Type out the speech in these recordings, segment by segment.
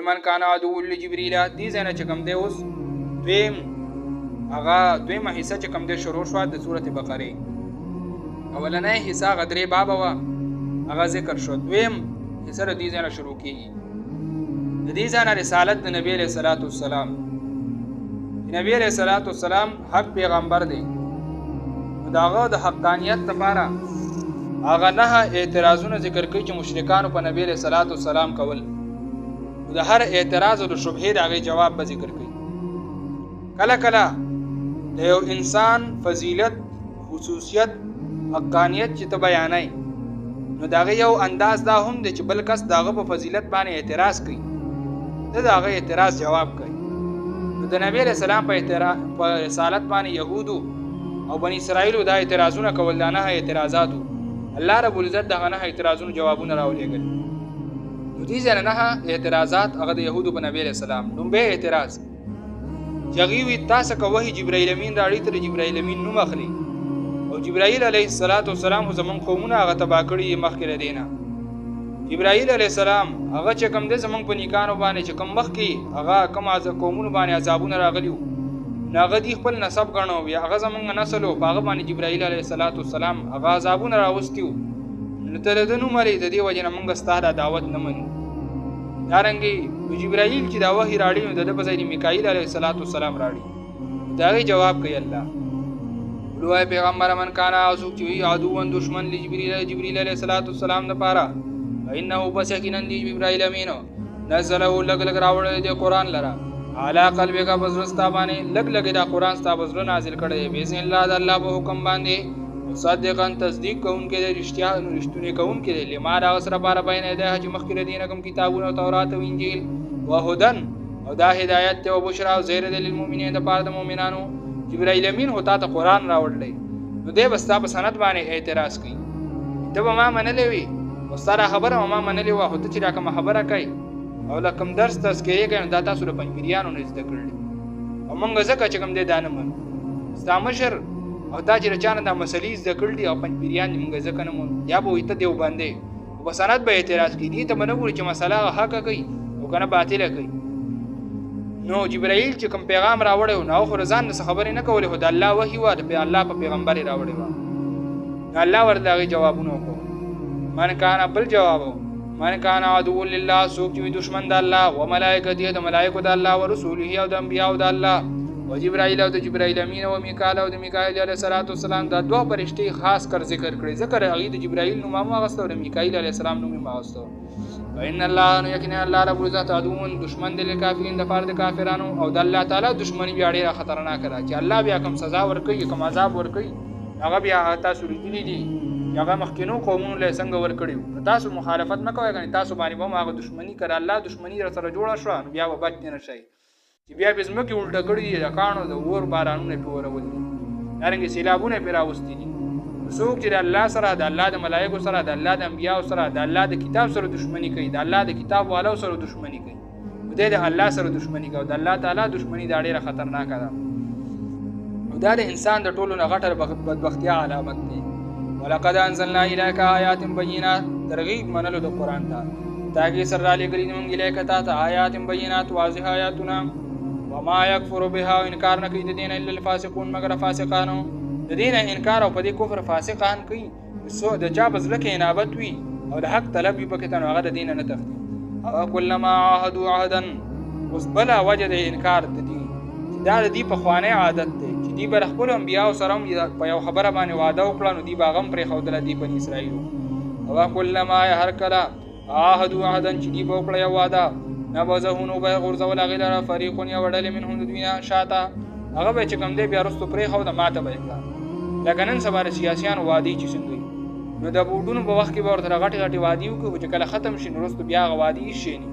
من کان عدو لجبریل دې ځای نه چې کوم دی اوس دویمه حصه چې کوم دی شروع شوه د سورة بقرې. اولنۍ حصه هغه 3 بابه وه هغه ذکر شو. دویم حصه د دې ځای نه شروع کېږي. د دې ځای نه رسالت د نبي علیه الصلاة والسلام. نبی علیه الصلاة والسلام حق پیغمبر دی. د هغه د حقانیت لپاره هغه 9 اعتراضونه ذکر کوي چې مشرکانو په نبی علیه الصلاة والسلام کول. د هر اعتراض او د شبهې د هغې جواب به ذکر کوي. کله کله د یو انسان فضیلت، خصوصیت، حقانیت چې ته بیانوي نو د هغې یو انداز دا هم دی چې بل کس د هغه په فضیلت باندې اعتراض کوي، ته د هغه اعتراض جواب کوي. نو د نبی علیه السلام په رسالت باندې یهودو او بني اسرائیلو دا اعتراضونه کول، دا 9 اعتراضاتو. الله رب العزت دغه 9 اعتراضونو جوابونه راولېږل. نو دې ځای نه 9 اعتراضات هغه د یهودو په نبی علیه السلام. لومبی اعتراض چې هغوی وي تاسو که وحي جبرائیل امین راوړي ته د جبرائیل امین نوم اخلي، او جبرائیل علیه الصلاة والسلام خو زموږ قومونه هغه تباه کړي یې مخکې له دې نه. جبرائیل علیه السلام هغه چې کوم دی زموږ په نیکانو باندې چې کوم مخکې هغه کوم قومونو باندې عذابونه راغلي وو نو هغه دې خپل نسب ګڼو، یا هغه زموږ نسل و په هغه باندې جبرائیل علیه الصلاة والسلام هغه عذابونه راوستي وو. نو ته د ده نوم لرې، د دې وجې نه موږ ستا دا دعوت نه منو. دارنګې جبرائیل چې دا وحي راړي نو د ده په ځای د میکائیل علیه الصلاة والسلام راړي. د هغې جواب کوي الله. لوی پیغمبر من کانا څوک چې وي عدوًا دشمن جبرائیل علیه الصلاة والسلام دپاره فإنه بس یقینا دی جبرائیل امینو نزله لګ لګ راوړی دی قرآن لره علی قلبک په زړه ستا باندې لګ لګ دا قرآن ستا په زړه نازل کړی دی باذن الله د الله په حکم باندې مصدقا تصدیق کوونکی دی، رښتونی کوونکی دی لما د هغه سره باره بین یدیه چې مخکې له دې نه کوم کتابونه تورات او انجیل وهدن او دا هدایت دی او بشرا او زیر دی للمؤمنین دپاره د مؤمنانو. جبرائیل امین خو تا ته قرآن راوړلی نو دی به ستا په سند باندې اعتراض کوي، ته به ما منلی وي او ستا دا خبره به ما منلې وه، خو ته چې دا کومه خبره کوي او له کوم درس تذکرې کوي نو دا تاسو د پنجپیریانو نه زده کړلي او موږ ځکه چې کوم دی دا نه منو. ستا مشر او تا چې د چا نه دا مسلې زده کړلي او پنجپیریان دي موږ ځکه نه منو، یا به وایي ته دیوبندی او په سند به اعتراض کوي. دې ته به نه ګوري چې مسله هغه حقه کوي او که نه باطله کوي. نو جبرائیل چې کوم پیغام راوړی و نو هغه خو د ځان نه څه خبرې نه کولې، خو د الله وحي وه، د الله په پیغمبر یې راوړې وه. نو الله ورته د هغې جوابونه وکړو. من کان بل جوابو من کان عدو لله څوک چې وي دشمن د الله و ملائکته د ملائکو د الله و رسوله او د انبیاو د الله و جبرائیل او د جبرائیل امین او میکائیل او د میکائیل علیه الصلاة والسلام دا 2 فرشتې خاص کر ذکر کړي، ذکر هغې د جبرائیل نوم هم واغسته او د میکائیل علیه السلام نوم هم واغسته. وان الله نو یقینا الله رب العزت عدو دشمن دی للکافرین دپاره د کافرانو، او د الله تعالی دشمني بیا ډېره خطرناکه ده چې الله بیا کوم سزا ورکوي کوم عذاب ورکوي هغه بیا تاسو لیدلي دي هغه مخکینو قومونو له څنګه ورکړي وو. تاسو مخالفت مه کوئ، کنې تاسو باندې به هم هغه دشمني که د الله دشمني در سره جوړه شوه نو بیا به بچ نه شئ چې بیا به ځمکې الټه کړي دي، د کاڼو د اور بارانونه پرې ورولي دي، دارنګې سیلابونه پرې راوستي دي. څوک چې د الله سره، د الله د ملایکو سره، د الله د انبیاو سره، د الله د کتاب سره دشمني کوي، د الله د کتاب والو سره دشمني کوي، دی د الله سره دشمني کوي، د الله تعالی دشمني دا ډېره خطرناکه ده او دا د انسان د ټولو نه غټه بدبختیا علامت دی. ولقد انزلنا الیک آیات بینات ترغیب منلو د قرآن ته تاکي سره را لېږلي موږ الیک تا ته آیات بینات واضح آیاتونه وما یکفر بها او انکار نه کوي د دې نه الا الفاسقون مګر فاسقانو، د دې نه انکار او په دې کفر فاسقان کوي. د چا په زړه کې انابت وي او د حق طلب وي پکې ته نو هغه د دې نه تښتي. او کلما عاهدوا عهدا اوس بله وجه د انکار د دې دا د دې پخوانی عادت دی چې دوی به د خپلو انبیاو سره هم په یو خبره باندې واده وکړه نو دوی به هغه هم پرېښودله دي بني اسرائیلو. او کلما هر کله عاهدوا عهدا چې دوی به وکړه یو واده نبذه نو به یې غورځول هغې لره فریقون یوه ډلې منهم د دوی نه شاته، هغه به چې کوم دی بیا وروستو پرېښوده ماته به یې کړه. لکه نن سبا د سیاسیانو وعدې چې څنګه وي نو د بوډونو په وخت کې به ورته غټې غټې وعدې وکړو چې کله ختم شي نو وروستو بیا هغه وعدې هېڅ شی نه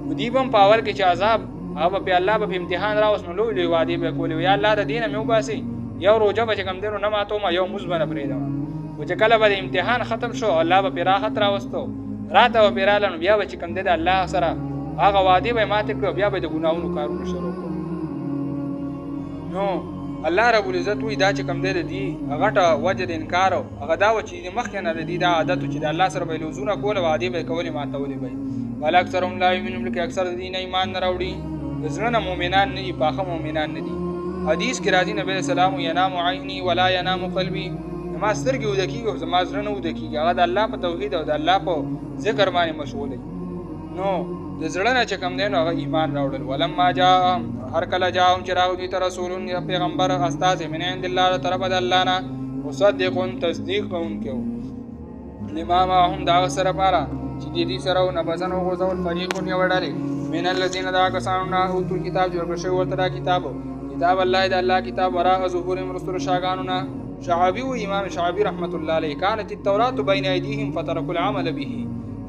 نو دوی به هم په اول کې چې عذاب هغه به پې الله به په امتحان راوست نو لوی لوی وعدې به یې کولې یا الله د دې نه مې وباسئ، یو روژه به چې کوم دی نو نه ماتومه، یو مونځ به نه پرېږدمه. خو چې کله به د امتحان ختم شو الله به پې راحت راوستو، راته به پې راغله نو بیا به چې کوم دی د الله سره هغه وعدې به یې ماتې کړو، بیا به د ګناهونو کارونه شروع کړو. نو الله رب العزت وی دا چې کوم دی د دې غټه وجه د انکار هغه دا و چې مخکې نه د دې دا عادت چې د الله سره به یې لوزونه کول وعدې به یې کولې ماتولې به یې ول اکثرهم لا یؤمنون بلکې اکثر د دې نه ایمان نه راوړي د زړه نه مؤمنان نه دي پاخه مؤمنان نه دي حدیث کې راځي نبی علیه السلام ینام عیني ولا ینام قلبي زما سترګې وده کېږي او زما زړه نه وده کېږي هغه د الله په توحید او د الله په ذکر باندې مشغول دی نو د زړه نه چې کوم دی نو هغه ایمان راوړل ولما جاء هر کله جاءهم چې راغی دوی ته رسول پیغمبر استازی من عند الله له طرفه د الله نه مصدق تصدیق کوونکی و لما معهم د هغه سره پاره چې د دې سره نبذن وغورځول فریق یوه ډلې من الذین د هغه کسانو نه اوتو کتاب جوړ کړی شوی ورته دا کتاب الله د الله کتاب وراء ظهورهم رسول شاګانو نه شعبي و امام شعبي رحمت الله علیه كانت التوراة بين ايديهم فتركوا العمل به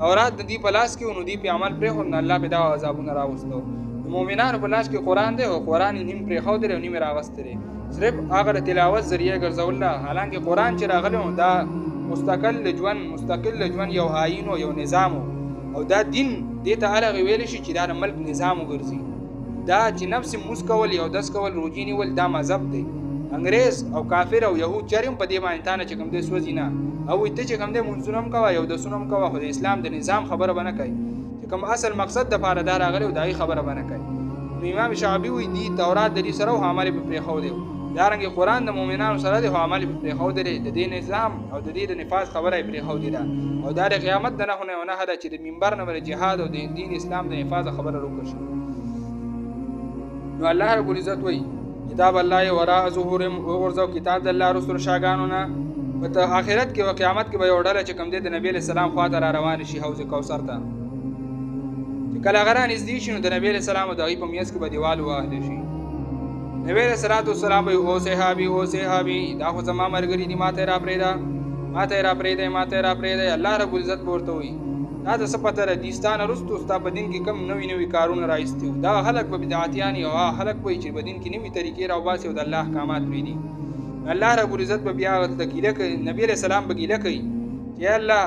اورات د دې په لاس کې نو دې په عمل پرې خو الله په دا عذابونه راوستو مؤمنانو په لاس کې قران دی او قران نیم پرې خو دی او نیم راغستره صرف هغه تلاوت ذریعہ ګرځول حالانکه قران چې راغلی دا مستقل ژوند یو آیین او یو نظام او دا دین دې ته الګ ویل شي چې دا ملک نظام وګرځي دا چې نفس مسکول یو داس کول روجینی ول دا مذهب دی انګريز او کافر او يهود چریم په دې باندې تانه چې کوم دې سوځي نه او ته چې کوم دې منځونم کوي یو د سنم کوي خو د اسلام د نظام خبره بنه کوي چې کوم اصل مقصد د فار دار غلي او دای خبره بنه کوي امام شعبي وی دي تورات د دې سره او عمل په خو دی دارنګه قران د مؤمنانو سره د عمل په خو دی د دې نظام او د دې د نفاذ خبره په خو دی او د قیامت د نه نه هدا چې د منبر نه جهاد او د دین اسلام د نفاذ خبره وکړي نو الله رب العزت وی کتاب الله وراء ظهورهم وغرزو کتاب د الله رسول شاګانو نه په آخرت کې او قیامت کې به یو ډله چې کوم د نبی له سلام خواته را روان شي حوض کوثر ته چې کله غران نږدې شي نو د نبی له سلام د غي په میاس کې به دیوال واهل شي نبی له سلام به او صحابي دا خو زما مرګري دي ماته را پرېدا الله رب العزت ورته وي دا د سپتر ديستان رستو ستا په دین کې کم نوې کارونه راځي دا خلک به بدعتيان او خلک به چې بدین کې نوې طریقې راوباسي او د الله احکامات لري الله رب العزت به بیا د کیله کوي نبی رسول الله به کیله کوي چې الله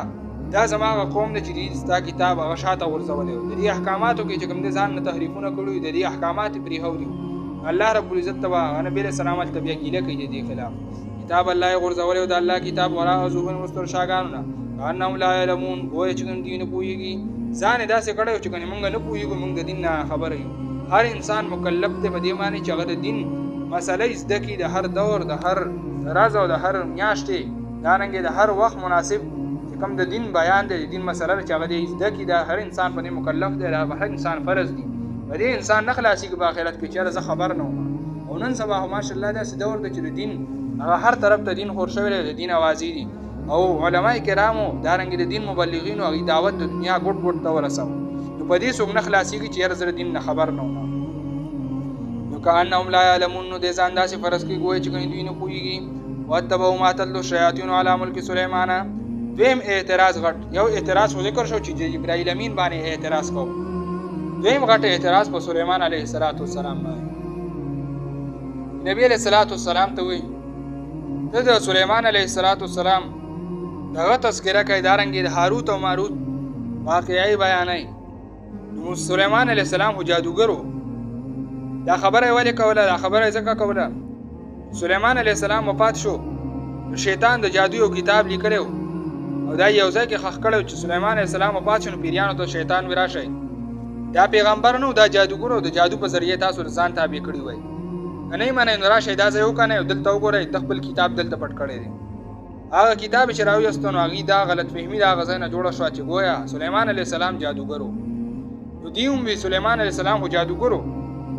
دا زما قوم نه چې ستا کتاب هغه شاته ورزولې د دې احکاماتو کې چې کوم د ځان نه تحریفونه کړو د دې احکامات پرې هوري الله رب العزت تبا نبی رسول الله ته بیا کیله کوي دې خلاف کتاب الله ورزولې او د الله کتاب ورا ازوبن مستر شاګانو نه انهم لا علمون وای چې کوم دین پويږي ځان داسې کړو چې کوم موږ نه پويږو موږ د دین نه خبره یو هر انسان مکلف دی په دې معنی چې هغه د دین مسلې زده کی د هر دور د هر راز او د هر میاشتې دانګي د هر وخت مناسب چې کوم د دین بیان دی د دین مسله چې هغه زده کی د هر انسان په مکلف دی د هر انسان فرض دی په دې انسان نه خلاصي په آخرت کې چې زه خبر نه وم او نن سبا ماشاءالله داسې دور دی چې د دین هغه هر طرف ته دین خور شوی د دین اوازې دي او علماء کرامو دارنګ د دین مبلغین او دعوت د دنیا ګډ ته ورسو نو په دې څوک نه خلاصيږي چې زر دین نه خبر نه وم نو کانهم لا علمون نو د ځان داسې فرض کې ګوي چې دوی نه پويږي واتبعوا ما تتلو الشياطين على ملك سليمان دویم اعتراض غټ یو اعتراض خو ذکر شو چې جبرائیل امین باندې اعتراض کو دویم غټ اعتراض په سليمان عليه السلام باندې نبی عليه السلام ته وی د سليمان عليه السلام دغه تذکرہ کوي دارنګي د هاروت او ماروت واقعي بیانای نو سليمان عليه السلام هو جادوګرو دا خبره ولی کوله دا خبره ځکه کوله سليمان عليه السلام وفات شو شیطان د جادو یو کتاب لیکلو او دا یو ځای کې خخ کړو چې سليمان عليه السلام وفات شو پیریانو ته شیطان وراشي دا پیغمبر نو دا جادوګرو د جادو په ذریعہ تاسو ځان تابع کړی وای نه معنی نو راشي دا ځای وکنه دلته وګورئ خپل کتاب دلته پټ کړی دی هغه کتاب چې راوېستنو هغه دا غلط فهمي دا غزنه جوړه شو چې گویا سليمان عليه السلام جادوګرو نو دیوم وی سليمان عليه السلام هو جادوګرو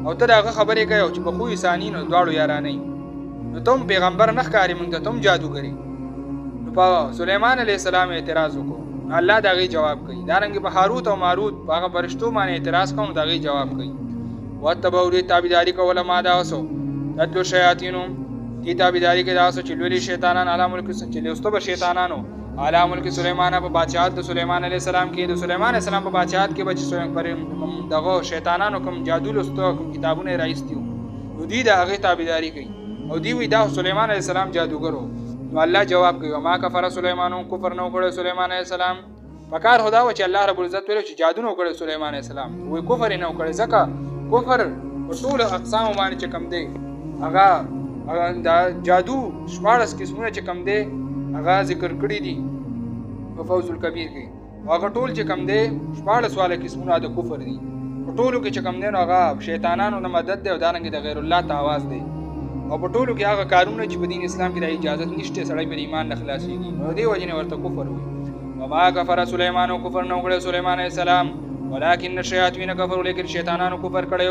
او ته دا خبرې کوي چې په خو انساني نو دواړو یارانه نو تم پیغمبر نه ښکاری مونږ ته تم جادوګری نو په سليمان عليه السلام اعتراض وکړو الله دا غي جواب کوي دارنګ په هاروت او ماروت هغه فرشتو باندې اعتراض کوم دا غي جواب کوي وتبعوا تابعداري کوله ما دا وسو تدلو شیاطینو کی تابعداري کې داسو چې لولي شیطانان علی ملک چې لوستو به شیطانانو علی ملک سليمان په بادشاہت د سليمان عليه السلام کې د سليمان عليه السلام په بادشاہت کې بچ سوین پر دغه شیطانانو کوم جادو لوستو کوم کتابونه راځتیو نو دی دا هغه تابعداري کوي او دی وی دا سليمان عليه السلام جادوګرو نو الله جواب کوي ما کفر سليمان کفر نو کړ سليمان عليه السلام فکر خدا و چې الله رب العزت ویل چې جادو نو کړ سليمان عليه السلام وی کفر نه کړ ځکه کفر په ټول اقسام باندې چې کم دی هغه دا جادو شپارس قسمونه چې کم دی هغه ذکر کړی دي په فوز الکبیر کې هغه ټول چې کم دی 14 قسمونه د کفر دي. په ټولو کې چې کم دی نو هغه شیطانانو نه مدد دی او دارنګې د غیر الله تعاوض دی. او په ټولو کې هغه کارونه چې په دین اسلام کې د اجازت نشته سړی په ایمان نه خلاصېږي، نو دې وجې نه ورته کفر وایي. وما کفر سلیمان، او کفر نه وکړی سلیمان علیه السلام، ولکن الشیاطین کفروا، لیکن شیطانانو کفر کړی.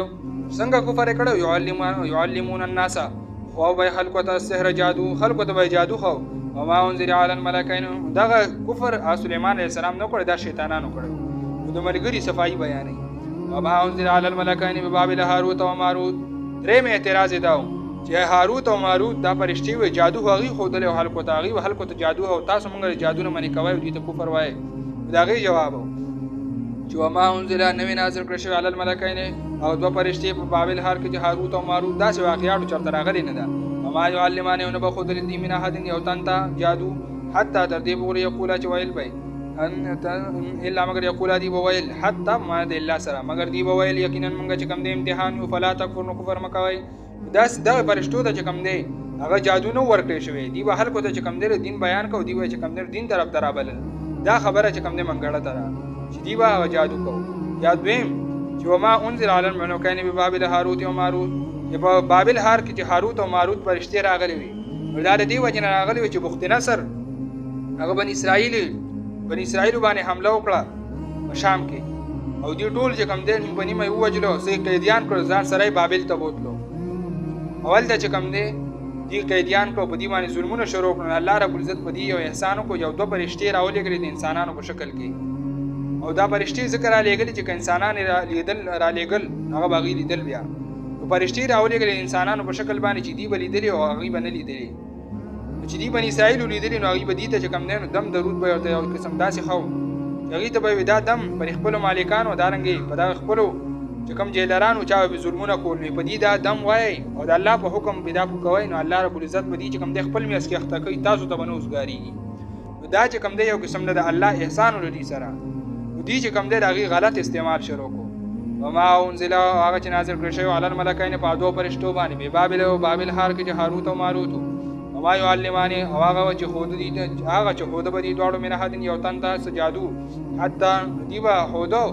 څنګه کفر یې کړی؟ یعلمون الناس، خو به خلکو ته سحر جادو، خلکو ته به جادو خو. وما انزل علی الملکین، دغه کفر سلیمان علیه السلام نه کړی، دا شیطانانو کړی. د ملګري صفایي بیانوي. وما انزل علی الملکین ببابل هاروت و ماروت. درېیم اعتراض یې دا و چې هاروت او ماروت دا فرشتې وي، جادو هغوی ښودلی او خلکو ته هغوی خلکو ته جادو او تاسو موږ د جادو نه منې کوئ او دوی ته کفر وایئ. د هغې جواب و چې وما انزل نوې نازل کړی شوی علی الملکین، او دوه فرشتې په بابل ښار کې چې هاروت او ماروت، داسې واقعاتو چېرته راغلې نه ده. وما یعلمان، او نه به ښودلی دي من احد یو تن ته جادو، حتی تر دې پورې یقولا چې ویل به الا مگر یقولا دی به ویل حتی ما د الله سره، مگر دی به ویل یقینا موږ چې کوم دی امتحان یو، فلا تکفر، نو کفر مه کوئ. داسې دغه فرشتو ته چې کوم دی هغه جادو نه ورکړی شوی، دی به خلکو ته چې کوم دی دین بیان کو، دی به چې کوم دی دین طرف ته رابلل. دا خبره چې کوم دی منګړه ته ده چې دی به هغه جادو کو. یا دویم چې وما انزل علی الملکین ببابل هاروت و ماروت، چې په بابل ښار کې چې هاروت او ماروت فرشتې راغلي وي، دا د دې وجې نه راغلي وي چې بخت نصر هغه بني اسرائیلو باندې حمله وکړه په شام کې، او دوی ټول چې کوم دی نیمه نیمه یې ووجلو، څه قیدیان کړل، ځان سره یې بابل ته بوتلو. اول ته چې کوم دی دوی قیدیان کړو، په دې باندې ظلمونه شروع کړل. الله رب العزت په دې یو احسان وکړو، یو دوه فرشتې راولېږلې د انسانانو په شکل کې، او دا فرشتې ځکه رالېږلې چې که انسانان یې رالېږل هغه به هغوی لیدل. بیا په فرشتې راولېږلې د انسانانو په شکل باندې چې دوی به لیدلې او هغوی به نه لیدلې. چې دوی بني اسرائیلو لیدلې نو هغوی به دې ته چې کوم دی نو دم درود به ورته یو قسم داسې ښه و چې هغوی ته به وي دا دم پر خپلو مالکانو، دارنګې په دغه خپلو چې کوم جیلرانو چا به ظلمونه کول وي، په دې دا دم وایئ او د الله په حکم بدا کوئ، نو الله رب العزت به دې چې کوم دی خپل میاشت کې اخته کوي، تاسو ته به نه اوسګارېږي. نو دا چې کوم دی یو قسم د الله احسان له دې سره، نو دې چې کوم دی د هغې غلط استعمال شروع کړو. وما انزل، هغه چې نازل کړی شوی علی الملکین په دوه فرشتو باندې، ببابل او بابل ښار کې چې هاروت او ماروت، وما یعلمان، او هغه چې ښوده دي هغه چې ښوده به دي دواړو من احد یو تن ته څه جادو، حتی دوی به ښوده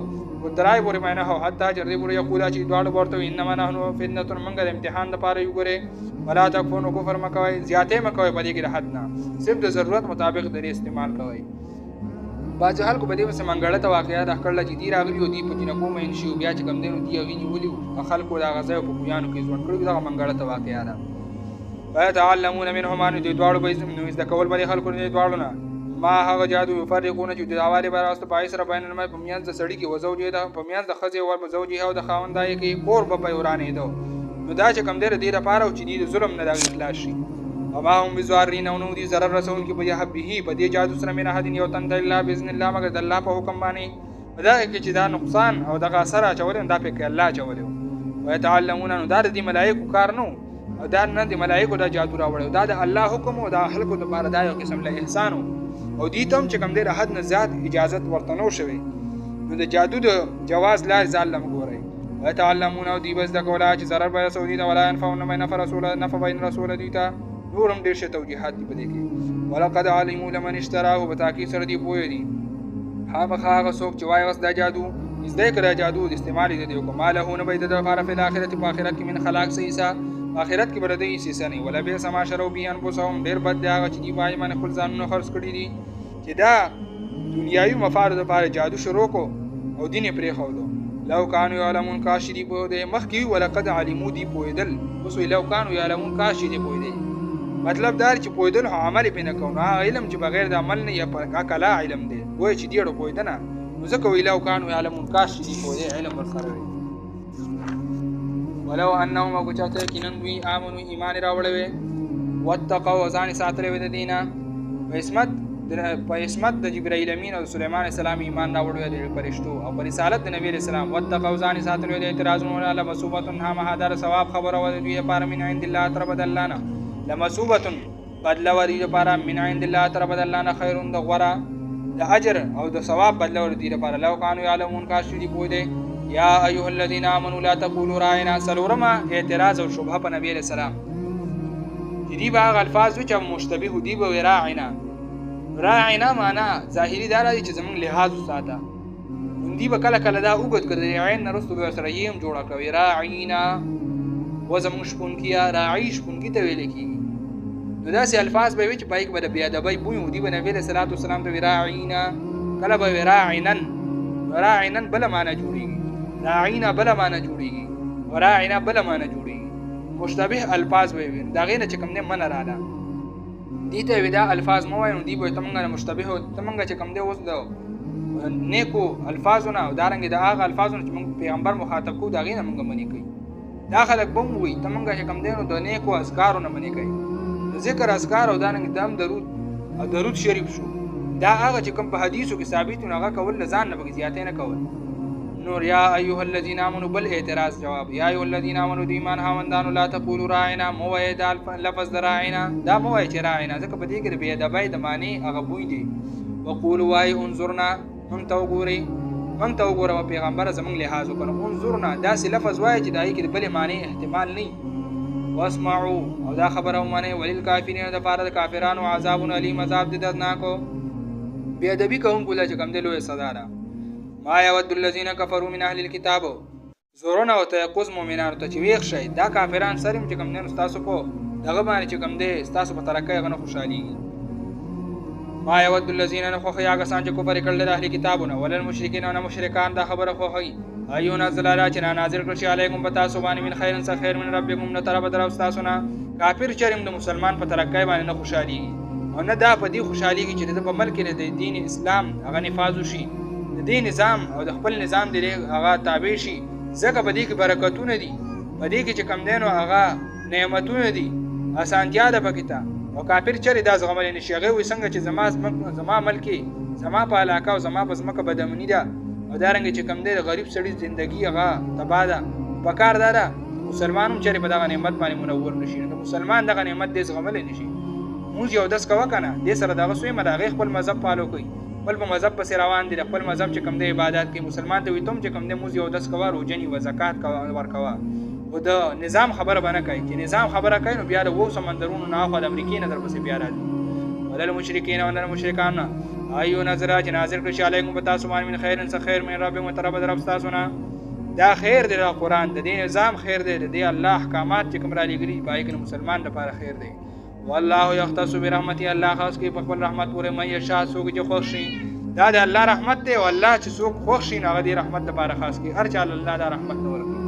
ترای پورې معنی هو حتی تر دې پورې یقولا چې دواړو به ورته وي انما نحن فتنة، موږ د امتحان دپاره یو. ګورې ولا تکفر، نو کفر مه کوئ، زیاتې مه کوئ په دې کې د حد نه، صرف د ضرورت مطابق د دې استعمال کوئ. بعضې خلکو په دې پسې منګړه ته واقعه ده کړله چې دي راغلي وو، دوی په جنکو مین شي، بیا چې کوم دی نو دوی هغوی نیولي وو، خلکو د هغه ځای په کویانو کې ژوند کړي، دغه منګړه ته واقعه ده. ویتعلمون منهما، نو دوی دواړو به زده کول به دې خلکو د دې دواړو نه ما هغه جادو یفرقونه چې د داوالې به راوسته په سره بین المرء، په میانځ د سړي کې وزوجې ده، په میانځ د ښځې او زوجې او د خاوندای کې کور به پې ورانېده. نو دا چې کوم دی د دې لپاره چې دوی د ظلم نه د هغې خلاص شي. وما هم بضارین، او نه دي ضرر رسوونکي به په دې جادو سره من احد یو تن ته الا باذن الله، مګر د الله په حکم باندې. په دغه کې چې دا نقصان او دغه اثر اچولی دا پکې الله اچولی و. ویتعلمون، نو دا د دې ملایکو کار نه و، او دا نه د ملایکو دا جادو راوړی، دا د الله حکم و، دا خلکو دپاره دا یو قسم له احسان و، او دې ته هم چې کوم دی د حد نه زیات اجازت ورته نه شوی. نو د جادو د جواز لارې ځان له مه ګورئ. ویتعلمون، او دوی به زده کوله چې ضرر به رسوي دوی ته، ولا ینفعون، نه به نفع به نه رسوله دوی ته. نور هم ډېر ښه توجیحات دي په دې کې. ولقد علموا لمن اشتراه، په تاکید سره دوی پوه دي خامخا هغه څوک چې وایي اوس دا جادو زده یې کړی، جادو د استعمال یې د دې وکړو، ما له نه به یې د ده لپاره فی الآخرة، په آخرت کې من خلاق څه حصه، په آخرت کې به د دوی حصه نه وي. ولبئس ما شروا به انفسهم، ډېر بد دی هغه چې دوی په هغې باندې خپل ځانونه خرڅ کړي دي، چې دا دنیاوي مفادو دپاره جادو شروع کړو او دین یې پرېښودو. لو کانو یعلمون، کاش چې دوی پوهېدی، مخکې وي ولقد علمو دوی پوهېدل، اوس وایي لو کانو یعلمون، کاش چې دوی پوهېدی. مطلب دا چې پوهېدل خو عمل یې پرې نه کوو، نو هغه علم چې بغیر د عمل نه یا کلا علم دی، وایي چې دېړو پوهېده نه، نو ځکه وایي لو کانو یعلمون، کاش چې دوی پوهېدی، علم ورسره وي. ولو انهم، او که چېرته یقینا دوی آمنو ایمان یې راوړی وی، واتقوا، او ځان یې ساتلی وی د دې نه، په عصمت د جبرائیل امین او سلیمان علیه السلام ایمان راوړی وی د فرشتو، او په رسالت د نبي علیه السلام. واتقوا، ځان یې ساتلی وی د اعتراضونو، لمثوبة، خامخا دا ثواب خبره وه د دوی لپاره من عند الله، طرفه د الله نه، لمثوبة، بدله وه د دوی لپاره من عند الله، طرفه د الله نه، خیرون، د غوره د اجر او د ثواب بدله وه د دوی لپاره. لو کانو یعلمون، کاش چې دوی پوهېدی. یا ایها الذین آمنوا لا تقولوا راعنا، څلورمه اعتراض او شبهه په نبي علیه السلام چې دوی به هغه الفاظ وي چې مشتبه دي به وي راعنا، راعینا معنا ظاهري دا راځي چې زمونږ لحاظ وساته. دی به کله کله دا اوږد کړ د عین نه وروسته به ورسره یم جوړه کړه راعینا و زمونږ شپونکي یا راعي شپونکي ته ویل کېږي. نو داسې الفاظ به وي چې پای کې به د بېادبۍ بوی و. دی به نبي علیه صلات وسلام ته وي راعینا، کله به وي راعنن. راعنن بله معنی جوړېږي، راعینا بله معنی جوړېږي، راعینا بله معنی جوړېږي. مشتبه الفاظ به وي، د هغې نه چې کوم دی منه راله دې ته وي دا الفاظ مه وایه. نو دی به ته مونږ نه مشتبه ته مونږ چې کوم دی اوس د نیکو الفاظونه او دارنګې د هغه الفاظونه چې موږ پیغمبر مخاطب کوو د هغې نه موږ منې کوي. دا خلک به هم وایي ته موږ چې کوم دی نو د نیکو اذکارو نه منې کوي. د ذکر اذکار او دارنګې د هم درود او درود شریف شو، دا هغه چې کوم په حدیثو کې ثابت وي نو هغه کول له ځان نه پکې زیاتې نه کول. نور یا ایها الذین آمنوا بل اعتراض جواب یا ایها الذین آمنوا د ایمان خاوندانو لا تقولوا راعنا، مو وایئ دا لفظ د راعنا دا مو وایئ چې راعنا، ځکه په دې کې د بېادبۍ د معنی هغه بوی دی. وقولوا وایئ انظرنا، مونږ ته وګورئ، مونږ ته وګوره پیغمبره زمونږ لحاظ وکړه. انظرنا داسې لفظ وایئ چې د هغې کې د بلې معنی احتمال نه وي. واسمعوا او دا خبره ومنئ، وللکافرین دپاره د کافرانو عذاب علیم، عذاب د دردناکو. بېادبي کوونکو له چې کوم دی لویه سزا ده. ما یود الذین کفروا من اهل الکتاب، زورونه او تیقظ مؤمنانو ته چې ویښ شئ دا کافران سر چې کوم دی نو ستاسو په دغه باندې چې کوم دی ستاسو په ترقۍ هغه نه خوشحالېږي. ما یود الذین نه خوښوي هغه کسان چې کفر یې کړل د اهل کتابونه، ولا المشرکین او نه مشرکان دا خبره خوښوي. ایو نزل الله چې نازل کړل شي علیکم په تاسو باندې من خیر څه خیر من ربکم نه طرف در ستاسو نه. کافر چرم د مسلمان په ترقۍ باندې نه خوشحالېږي او نه دا په دې خوشحالېږي چې د په ملک کې د دین اسلام هغه نفاذ وشي، د دې نظام او د خپل نظام د هغه تابع شي. ځکه په دې کې برکتونه دي، په دې کې چې کوم دی نو هغه نعمتونه دي، اسانتیا ده پکې ته. او کافر چرې دا زغملی نه شي. هغې وایي څنګه چې زما ملک زما په علاقه او زما په ځمکه بدامني ده او دارنګې چې کوم دی د غریب سړي زندګي هغه تباه ده. پکار دا ده مسلمان هم چرې په دغه نعمت باندې منور نه شي. نو مسلمان دغه نعمت دی زغملی نه شي. مونځ یو دس کوه که نه، دې سره دغه سویمه د هغې خپل مذهب فالو کوي، خپل په مذهب پسې روان دي، د خپل مذهب چې کوم دی عبادت کوي. مسلمان ته وایي ته هم چې کوم دی مونځ یو دس کوه، روژه نیوه، زکات ورکوه. و د نظام خبره به نه کوي. چې نظام خبره کوي نو بیا د 2 سمندرونو نه اخوا د امریکې نه در پسې بیا راځي. ولا المشرکین او نه مشرکان نه ایو نظر چې نازل کړي شي علیکم په تاسو باندې من خیر څه خیر من ربکم طرف در تاسو نه. دا خیر دی د قرآن، د دې نظام خیر دی، د دې الله احکامات چې کوم را لېږلي پای کې مسلمان لپاره خیر دی. والله یختص برحمته، الله خاص کوي په خپل رحمت پورې من یشاء څوک چې خوښ شي. دا د الله رحمت دی او الله چې څوک خوښ شي نو هغه دې رحمت لپاره خاص کوي. هر چا الله دا رحمت نه ورکوي.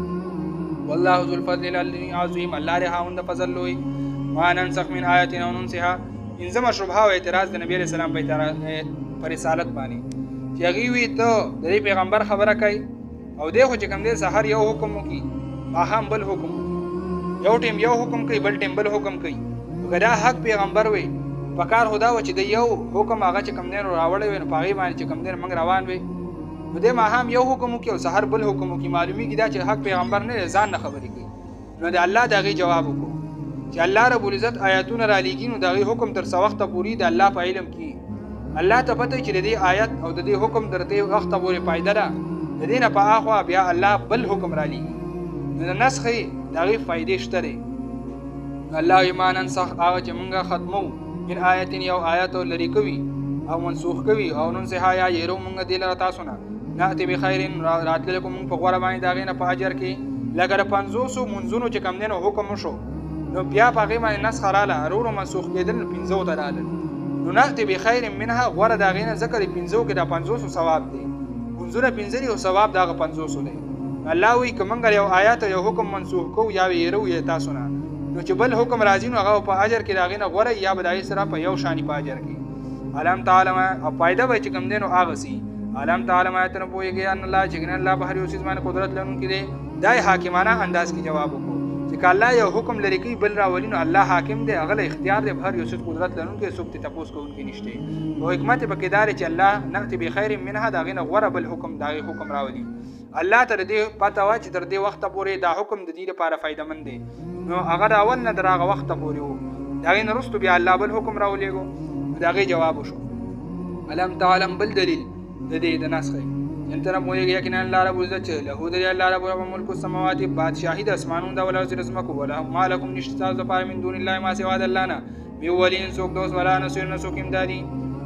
والله ذو الفضل العظیم، الله دې خاوند فضل لوی. ما ننسخ من آیت او ننسها، پنځمه شبهه او اعتراض د نبی علیه السلام په رسالت باندې چې هغې وي ته د دې پیغمبر خبره کوي او دی خو چې کوم دی سحر یو حکم وکړي ماښام بل حکم وکړي، یو ټیم یو حکم کوي بل ټیم بل حکم کوي. که دا حق پیغمبر وي پکار خو دا و چې د یو حکم هغه چې کوم دی نو راوړی وي نو په هغې باندې چې کوم دی موږ روان وي. نو دی ماښام یو حکم وکړي او سحر بل حکم وکړي، معلومیږي دا چې حق پیغمبر نه دی، ځان نه خبرې کوي. نو د الله د هغې جواب وکړو چې الله رب العزت آیاتونه را لېږي نو د هغې حکم تر څه وخته پورې د الله په علم کې الله ته پته چې د دې آیت او د دې حکم تر دې وخته پورې فایده ده، د دې نه په اخوا بیا الله بل حکم را لېږي. نو د نسخ د هغې فایدې شته دی. الله وایي ما ننسخ هغه چې مونږ ختمو من آیت یو آیت لرې کوي او منسوخ کوي او ننسها یا یېرو مونږ دې لره تاسو نه نأتي بخیر راتللی کوو مونږ په غوره باندې د هغې نه په اجر کې لکه د 500 منځونو چې کوم دی نو حکم وشو نو بیا په هغې باندې نسخه راله ورو منسوخ کېدل نو 500 ته رالل. نو نأتي بخیر منها غوره د هغې نه ځکه د 500 کې د 500 ثواب دی، منځونه 5 دي او ثواب د هغه 500 دی. الله وایي که موږ یو آیات یو حکم منسوخ کوو یا یېرو یې تاسو نه نو چې بل حکم راځي نو هغه په اجر کې د هغې نه غوره یا به د هغې سره په یو شاني په اجر کې. علم تعلم او فایده به چې کوم دی نو هغه سي. علم تعلم آیت نه پوهېږي ان الله چې الله په هر یو څیز باندې قدرت لرونکی دی. دا یې حاکمانه انداز کې جواب وکړو چې که الله یو حکم لرې کوي بل راولي نو الله حاکم دی، هغه له اختیار دی، په هر یو څیز قدرت لرونکی، څوک ترې تپوس کوونکی نشته. او حکمت یې پکې دا دی چې الله نأتي بخیر منها د هغې نه غوره بل حکم د هغې حکم راولي. الله ته د دې پته وه چې تر دې وخته پورې دا حکم د دې لپاره فایدهمند دی نو هغه د اول نه تر هغه وخته پورې و، د هغې نه وروستو بیا الله بل حکم راولېږو. د هغې جواب وشو. علم تعلم بل دلیل د دې د نسخې انته نه پوهېږي یقینا الله رب العزت چې له دی الله رب ملک السماوات بادشاهي د اسمانونو ده والارض ځمکو ولا ما لکم نشته تاسو لپاره من دون الله ما سوا د الله نه بې ولي څوک دوست ولا نصیر نه څوک امدادي.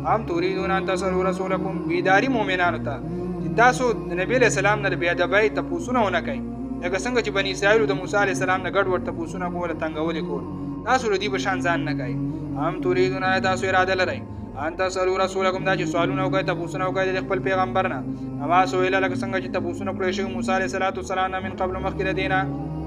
هم تريدون ان تسألوا رسولکم بیداری مؤمنانو ته چې تاسو د نبی علیہ السلام نه بیا ادبی تپوسونه ونه کوي لکه څنګه چې بنی اسرائیل د موسی علیہ السلام نه ګډ ورته تپوسونه کول تنګول کول تاسو ردی په شان ځان نه کوي هم تريدون تاسو اراده لرئ ان تسألوا رسولکم دا چې سوالونه وکړي تپوسونه وکړي د خپل پیغمبر نه اما سویل لکه څنګه چې تپوسونه کړی شوی موسی علیہ السلام من قبل مخکې دینا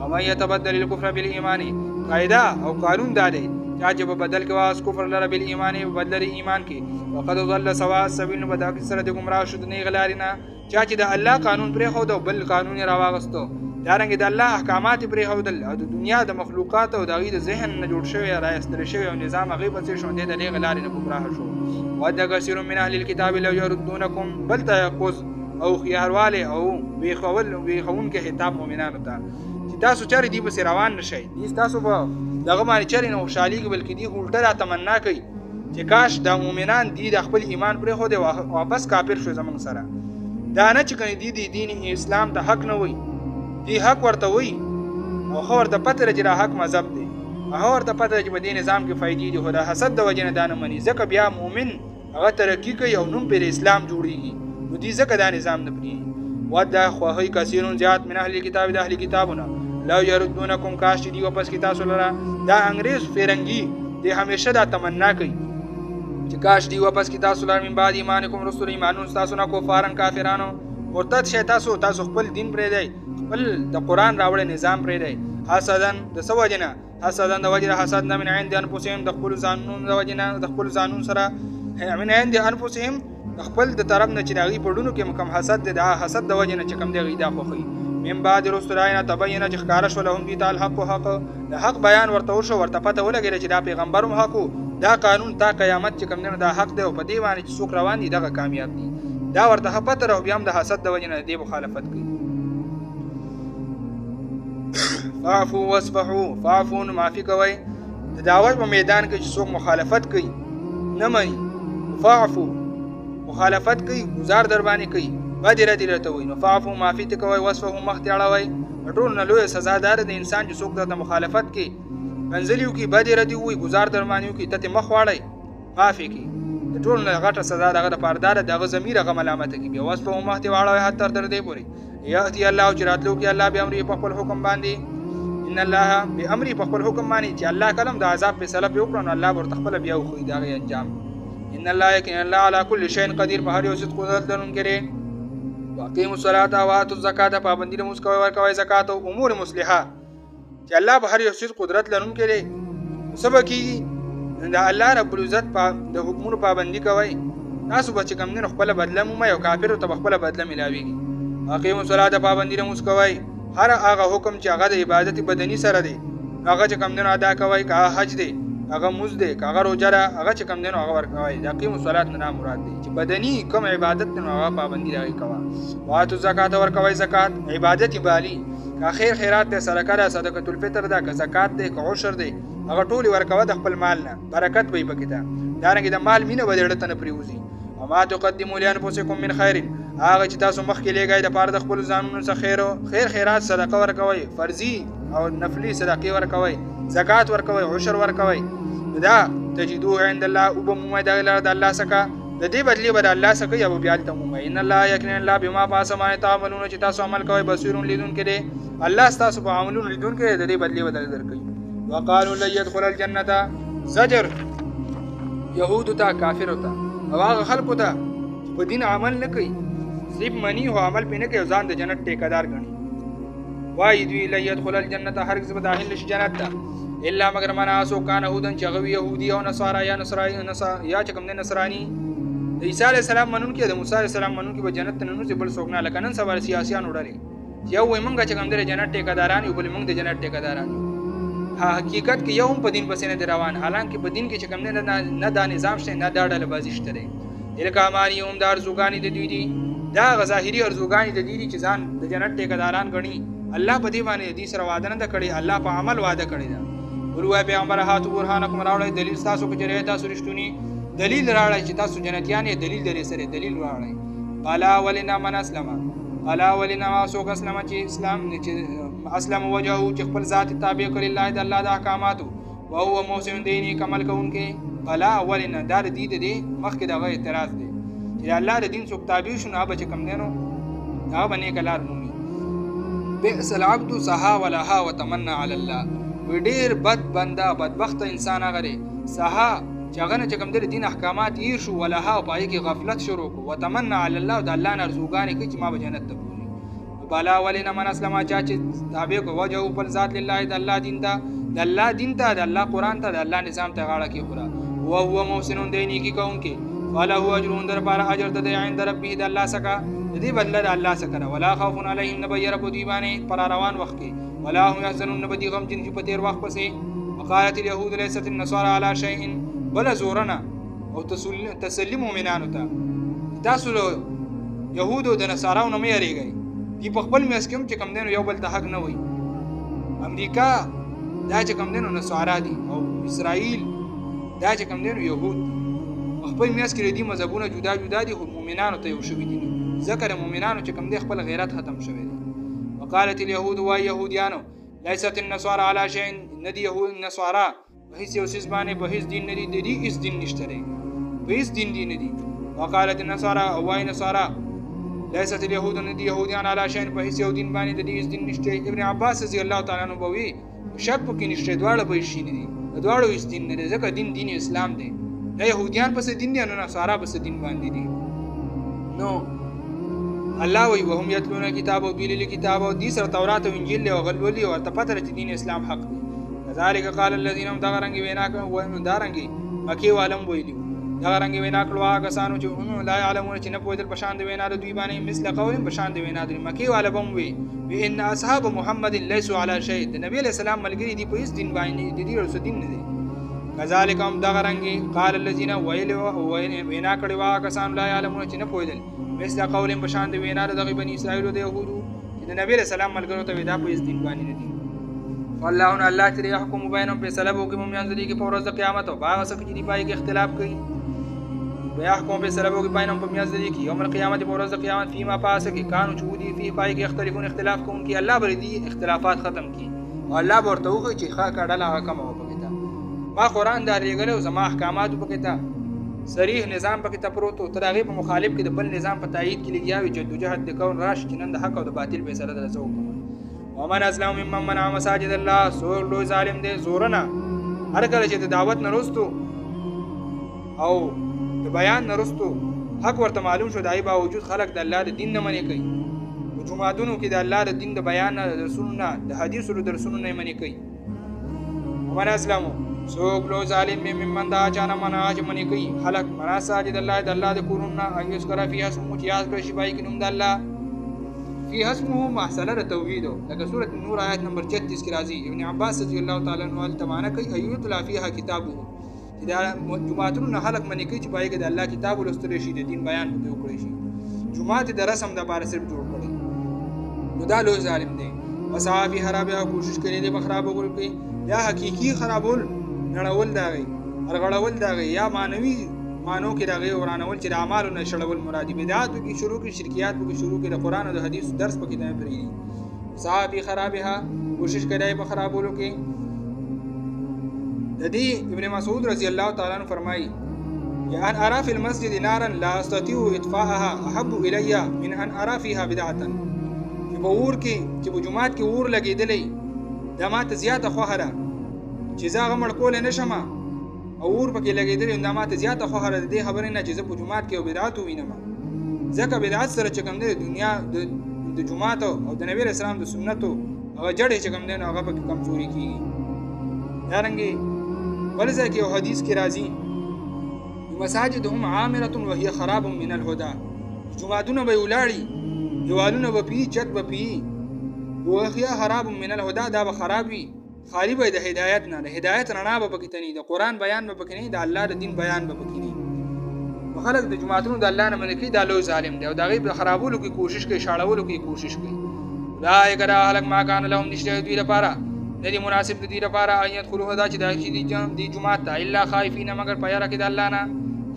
اما يتبدل الكفر بالایمان قاعده او قانون دا دی چې په بدل کې واس کفر لره بالایمان بدل ایمان کې وقد ضل سواء السبيل بدا کې سره د گمراه شود نه غلارینا چې د الله قانون پرې خو د بل قانون راواغستو دارنګه د الله احکامات پرې خو د دنیا د مخلوقات او د غي د ذهن نه جوړ شوی راستل شوی او نظام غیب څه شون دي د غلاري نه گمراه شو ود كثير من اهل الكتاب لو يردونكم بل تيقظ او خيارواله او بيخون کې خطاب مؤمنانو ته چې تاسو چاري دی بس روان نشئ دي تاسو په دغه باندې چاري نه خوشالي کې بلکې دی الټه تمنا کوي چې کاش د مؤمنان دی د خپل ایمان پرې خو دی واپس کافر شو زمونږ سره دا نه چې کني دی دین اسلام ته حق نه وي دی حق ورته وي او خو ورته پته لري چې حق مذهب دی هغه ورته پته لري چې په دې نظام کې فائدې دي خو د حسد د وجه نه دانه مني ځکه بیا مؤمن هغه ترقی کوي او نوم پر اسلام جوړیږي نو دې ځکه دا نظام نه پری ودا خوهي کثیرون زیات من اهل کتاب د اهل کتابونه لا يردونکم کاش دی واپس کی تاسو لره دا انګريز فرنګي دې همیشه دا تمنا کوي چې کاش دی واپس کی تاسو لره من بعد ایمانکم رسول ایمانون تاسو نه کفارن کافرانو مرتد شي تاسو خپل دین پرې دی خپل د قران راوړې نظام پرې دی حسدن د سوجنه حسدن د وجه حسد نه من عند انفسهم د خپل ځانون د وجنه د خپل ځانون سره من عند انفسهم خپل د طرف نه چې راغي پړونو کې مکم حسد د حسد د وجه نه چې کم دی غیدا خوخي من بعد رسولاینا تبین چې ښکارا شو لهم دي تعال حق حق د حق بیان ورته ورشو ورته پته ولګی چې دا پیغمبرم حق دا قانون تا قیامت چې کم نه دا حق دی او په دی باندې چې څوک روان دي دغه کامیاب دي دا ورته پته راو بیا هم د حسد د وجه نه دی مخالفت کوي فاعفوا واصفحوا فاعفوا معافي کوي د دعوت په میدان کې چې څوک مخالفت کوي نه مانی فاعفوا مخالفت کوي گزار در باندې کوي بدره دي رته وي نو فاعفوا معافي ته کوي واصفحوا مخ ته اړوي ټول نه لوی سزا دار د انسان چې څوک د مخالفت کوي منزلیو کې بدره دي وي گزار در باندې کوي ته مخ واړی معافي کوي د ټول نه غټه سزا دغه د پاردار دغه ضمیر غو ملامت کوي بیا واصفحوا مخ ته واړوي حتی تر دې پوري یاتي الله چې راتلو کې الله به امر په خپل حکم باندې ان الله بامر په خپل حکم باندې چې الله کلم د عذاب په سلب یو کړو الله ورته خپل بیا خو دا غي انجام ان الله یقین الله على كل شيء قدیر په هر یو څه قدرت لرونکی واقیم الصلاه واتو الزکات پابندی د مسکوي ورکوي زکات او امور مصلحه چې الله په هر یو څه قدرت لرونکی دی سبا کې د الله رب العزت د حکمونو پابندی کوي تاسو به چې کوم نه خپل بدله مو یو کافر ته خپل بدله ملاويږي واقیم الصلاه پابندی د مسکوي هر هغه حکم چې هغه د عبادت بدني سره دی هغه چې کوم نه ادا کوي کا حج دی هغه موز دی هغه روزه را هغه چې کوم نه هغه ورکوي د اقیم الصلاه نه مراد دی چې بدني کوم عبادت نه هغه پابندي راوي کوي واتو زکات ورکوي زکات عبادت بالی کا خیر خیرات ته سره کړه صدقه الفطر دا که زکات دی که عشر دی هغه ټول ورکوي د خپل مال نه برکت وي پکې دا دارنګه د مال مینه بدړه ته نه پریوزي وما تقدموا لانفسکم من خیر هغه چې تاسو مخکې لګای د پاره د خپل ځانونو څخه خیر خیرات صدقه ورکوي فرضي او نفلي صدقه ورکوي زکات ورکوي عشر ورکوي دا تجدوه عند الله او بمو د الله سکه د دې بدلی بر الله سکه یا بیا ته مو ان الله یقین الله بما پاسما تعملون چې تاسو عمل کوي بصیرون لیدون کړي الله تاسو په عملونو لیدون کړي د دې بدلی بدل درکړي وقالو لن يدخل الجنه زجر يهود ته کافر ته او هغه خلکو ته په دین عمل نه کوي صرف منی هو عمل پینه کوي ځان د جنت ټیکادار غني وای دوی لن يدخل الجنه هرگز به داخل نشي جنت ته الا مگر منا سو کان يهودن چغوي يهودي او نصارا یا نصراني یا چکم نه نصراني عيسى عليه السلام منون کې د موسی عليه السلام منون کې به جنت نه نو بل سوګنا لکنن سوال سیاسيان وړلې یو وای مونږه چکم د جنت ټیکاداران یو بل مونږ د جنت ټیکاداران حقیقت کې یو هم په دین پسې نه روان حالانکه په دین کې چکم نه دا نظام شته نه دا ډله بازی شته الکه مانی هم دار زوګانی د دوی دي دا غظاهری ارزوګانی د دې چې ځان د جنت ټیکاداران غني الله په دې باندې دې سره وعده نه کړی الله په عمل وعده کړی دا ورو پیغمبر هاتو برهانکم راوړی دلیل تاسو کې چیرې تاسو رښتونی دلیل راوړی چې تاسو جنتیان یې دلیل درې سره دلیل راوړی قالا ولنا من اسلم قالا ولنا سوک اسلم چې اسلام چې اسلم وجهه چې خپل ذات تابع کړی الله د الله د احکاماتو او هو محسن دیني کمل کوونکې بلا ولنه دا د دې د مخکې دغه اعتراض دی چې الله د دین څوک تابع شو نو هغه چې کوم دی نو هغه به نیکه لار مومي. بئس العبد سها ولها وتمنى على الله. ډېر بد بنده بدبخته انسان هغه دی سها چې هغه نه چې کوم دی دین احکامات هیر شو ولها او پای کې غفلت شروع کو وتمنى على الله او د الله نه ارزوګانې کوي چې ما به جنت ته بوزي. بلا ولنه من اسلم چا چې تابع کو وجهه پر ذات لله د الله دین ته د الله دین ته د الله قرآن ته د الله نظام ته غاړه کېښوده او هو محسن دی نیکي کوونکی فله اجر در پاره اجر د دی عند ربه د الله څخه د دې بدله د الله څخه ولا خوف علیهم نه به یره په دوی باندې پر روان وخت کې ولا هم یحزنون نه به دي غمجن چې په تېر وخت پسې. وقالت اليهود ليست النصارى على شيء بل زورنا او تسلیم مؤمنانو ته تاسو یهودو د نصاراو نه مې یریږئ دي په خپل میاس کې هم چې کوم دی نو یو بل ته حق نه وایي. امریکا دا چې کوم دی نو نصارا دي او اسرائیل دا چې کوم دی نو یهود دي خپل میاس کې دي مذهبونه جدا جدا دي خو مؤمنانو ته یو شوي دي ځکه د مؤمنانو چې کوم دی خپل غیرت ختم شوی دی. وقالت اليهود وای یهودیانو ليست النصارى على شيء ندي يهود النصارى په هیڅ یو څیز باندې په هیڅ دین نه دي د دې هیڅ دین نشته دی په هیڅ دین دی نه دي. وقالت النصارى وای نصارى ليست اليهود ندي يهوديان على شيء په هیڅ یو دین باندې د دې هیڅ دین نشته. ابن عباس رضی الله تعالی عنہ بوي شک پکې نشته دواړه به شي نه دي دواړه هیڅ دین نه دی ځکه دین اسلام دی نه يهوديان پس دین دی نه نصارا پس دین باندې دي. نو الله وی وهم یتلون کتاب او دوی کتاب او دې سره تورات او انجیل او غلولي او ته پته چې دین اسلام حق دی. كذلك قال الذين هم دغرنګ وینا کوي دارنګي مکی عالم ویلو دغرنګ وینا کړوا کسانو چې لا علمون چې نه پوهیدل په شان دی وینا د دوی باندې مثل قول په شان دی وینا د مکی عالم وی ان اصحاب محمد ليسوا على شيء د نبی علیہ السلام ملګری دی په هیڅ دین باندې د دې ورس دین نه دی. كذلك هم دغرنګ قال الذين وینا کړوا کسانو لا علمون چې نه پوهیدل مثل قول په شان دی وینا د بنی اسرائیل او د يهودو چې د نبی علیہ السلام ملګرو ته ودا په هیڅ دین باندې نه دی. والله الله چې يحكم بينهم په سلبو کې ممیان دي کې په ورځ د قیامت او باغ سره چې دی پای کې اختلاف کوي ويحكم په سلبو کې بينهم په ممیان دي کې یوم القیامت په ورځ د قیامت فيما پاس کې قانون چودي فيه پای کې اختلافون اختلاف کوونکی الله بر دي اختلافات ختم کی او الله ورته وایي چې ښه کړه حکم او پکې ما قرآن دا لګلو زما احکامات پکې تا صریح نظام پکې ته پروت او ترغیب مخالف کې د بل نظام په تایید کې لګیاوي جدوجہد د کون راش چې نن د حق او د باطل فیصله درځو. ومن اسلام ممن منع مساجد الله سور لوی ظالم دی زورنا هر کله چې د دعوت نرستو او د بیان نرستو حق ورته معلوم شو دای باوجود خلق د الله د دین نه منې کوي او جمعاتونو کې د الله د دین د بیان رسولنا د حدیثو د رسولنا نه منې کوي. ومن اسلام سوق لو ظالم ممن دا چانه منع چې منې کوي خلق مساجد الله د الله د کورونه ایس کرا فيها اسمه یاد کړی شي بای کې نوم د الله فيها اسمه محصله توحید لکه سوره النور آیت نمبر 36 کې راځي. ابن عباس رضی الله تعالی عنہ تمانه کوي ایت لا فيها کتابه دا جمعاتونو خلق منې کوي چې بای کې د الله کتاب ولستل شي د دین بیان وکړي شي جمعات د رسم د بار صرف جوړ کړي نو دا لوی ظالم دی. وصحابي خرابه کوشش کوي د خرابو کوي یا حقيقي خرابول نړول داغي ارغړول داغي یا مانوي مانو کې داغي ورانول چې د اعمالو نه شړول مرادي بدعات کې شروع کې شرکيات کې شروع کې د قران او د حديث درس پکې نه پریدي. صحابي خرابها کوشش کوي په خرابولو کې د دې ابن مسعود رضی الله تعالی عنہ فرمایي یا ان ارى في المسجد نارا لا استطيع اطفاءها احب الي من ان ارى فيها بدعه چې په ور کې چې په جمعات کې ور لګیدلې دا ماته زیاته خوهره چې زاغه مړ کول نه شمه او ور پکې لګیدلې دا ماته زیاته خوهره دې خبره نه چې په جمعات کې بدعت وینم ځکه بدعت سره چې کوم د دنیا د جمعات او د نبی رسول الله د سنتو او جړې چې کوم نه هغه پکې کمزوري کیږي. یارنګي ولذا کې یو حدیث کې راځي مساجدهم عامره وهي خراب من الهدى جمعتونه به ولاړي دیوالونه به پی چت به پی وهي خراب من الهدى دا به خرابي خالی به د هدایت نه د هدایت رڼا به پکې تني د قران بیان به پکې نه د الله د دین بیان به پکې نه خلک د جمعتونو د الله نه منکي د لوی ظالم دی او د غیب خرابولو کې کوشش کوي شاړولو کې کوشش کوي. لا یکرا هلک ما کان لهم نشته دوی لپاره ندی مناسب د دې لپاره ایت خلوه دا چې د دې جمعات ته الا خائفین مگر پیاره کې د الله نه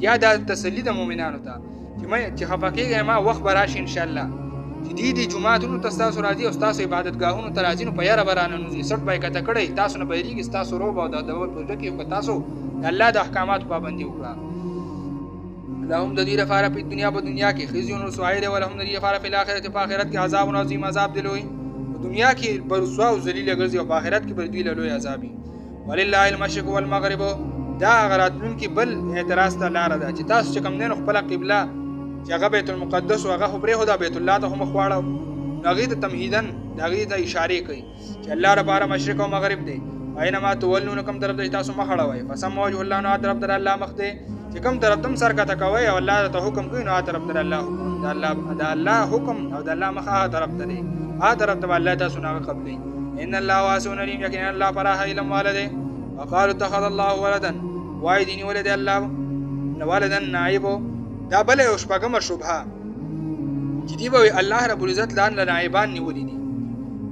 یا د تسلی د مؤمنانو ته چې خفقېږي ما وخت براشي ان شاء الله چې دې جمعاتونو تاسو راځي او تاسو عبادتګاهونو ته راځي نو پیاره برانه نو سټ بای کته کړی تاسو نه بیریږي تاسو روب او د پروژه کې تاسو د الله د احکاماتو پابندي وکړه. لهم د دې لپاره په دنیا کې خزي او رسوایی دی، ولهم د دې لپاره په آخرت په آخرت کې عذاب عظیم عذاب دی لوی. په دنیا کې بر رسوا او ذلیل ګرځي او په آخرت کې بر دوی لوی عذاب وي. ولله المشرق والمغرب دا غراتون کې بل اعتراض ته لار ده چې تاسو چې کوم نه خپل قبله چې هغه بیت المقدس او هغه خبره خدا بیت الله ته هم خواړه هغه ته تمهیدن هغه ته اشاره کوي چې الله رب مشرق او مغرب دی. اينما تولون کوم طرف ته تاسو مخ اړوي فسم وجه الله نو طرف در الله مخ دی چې کوم طرف تم سر کا تکوي او الله ته حکم کوي نو طرف در الله حکم د الله حکم او د الله مخ طرف ته دی طرف ته الله تاسو نه قبلي. ان الله واسع عليم یقینا الله پراه علم والده. وقالوا اتخذ الله ولدا وای دینی ولد الله ولدا نائبو دا بل یو شپږم شبهه چې دی به الله رب العزت لان نائبان نیولې دي.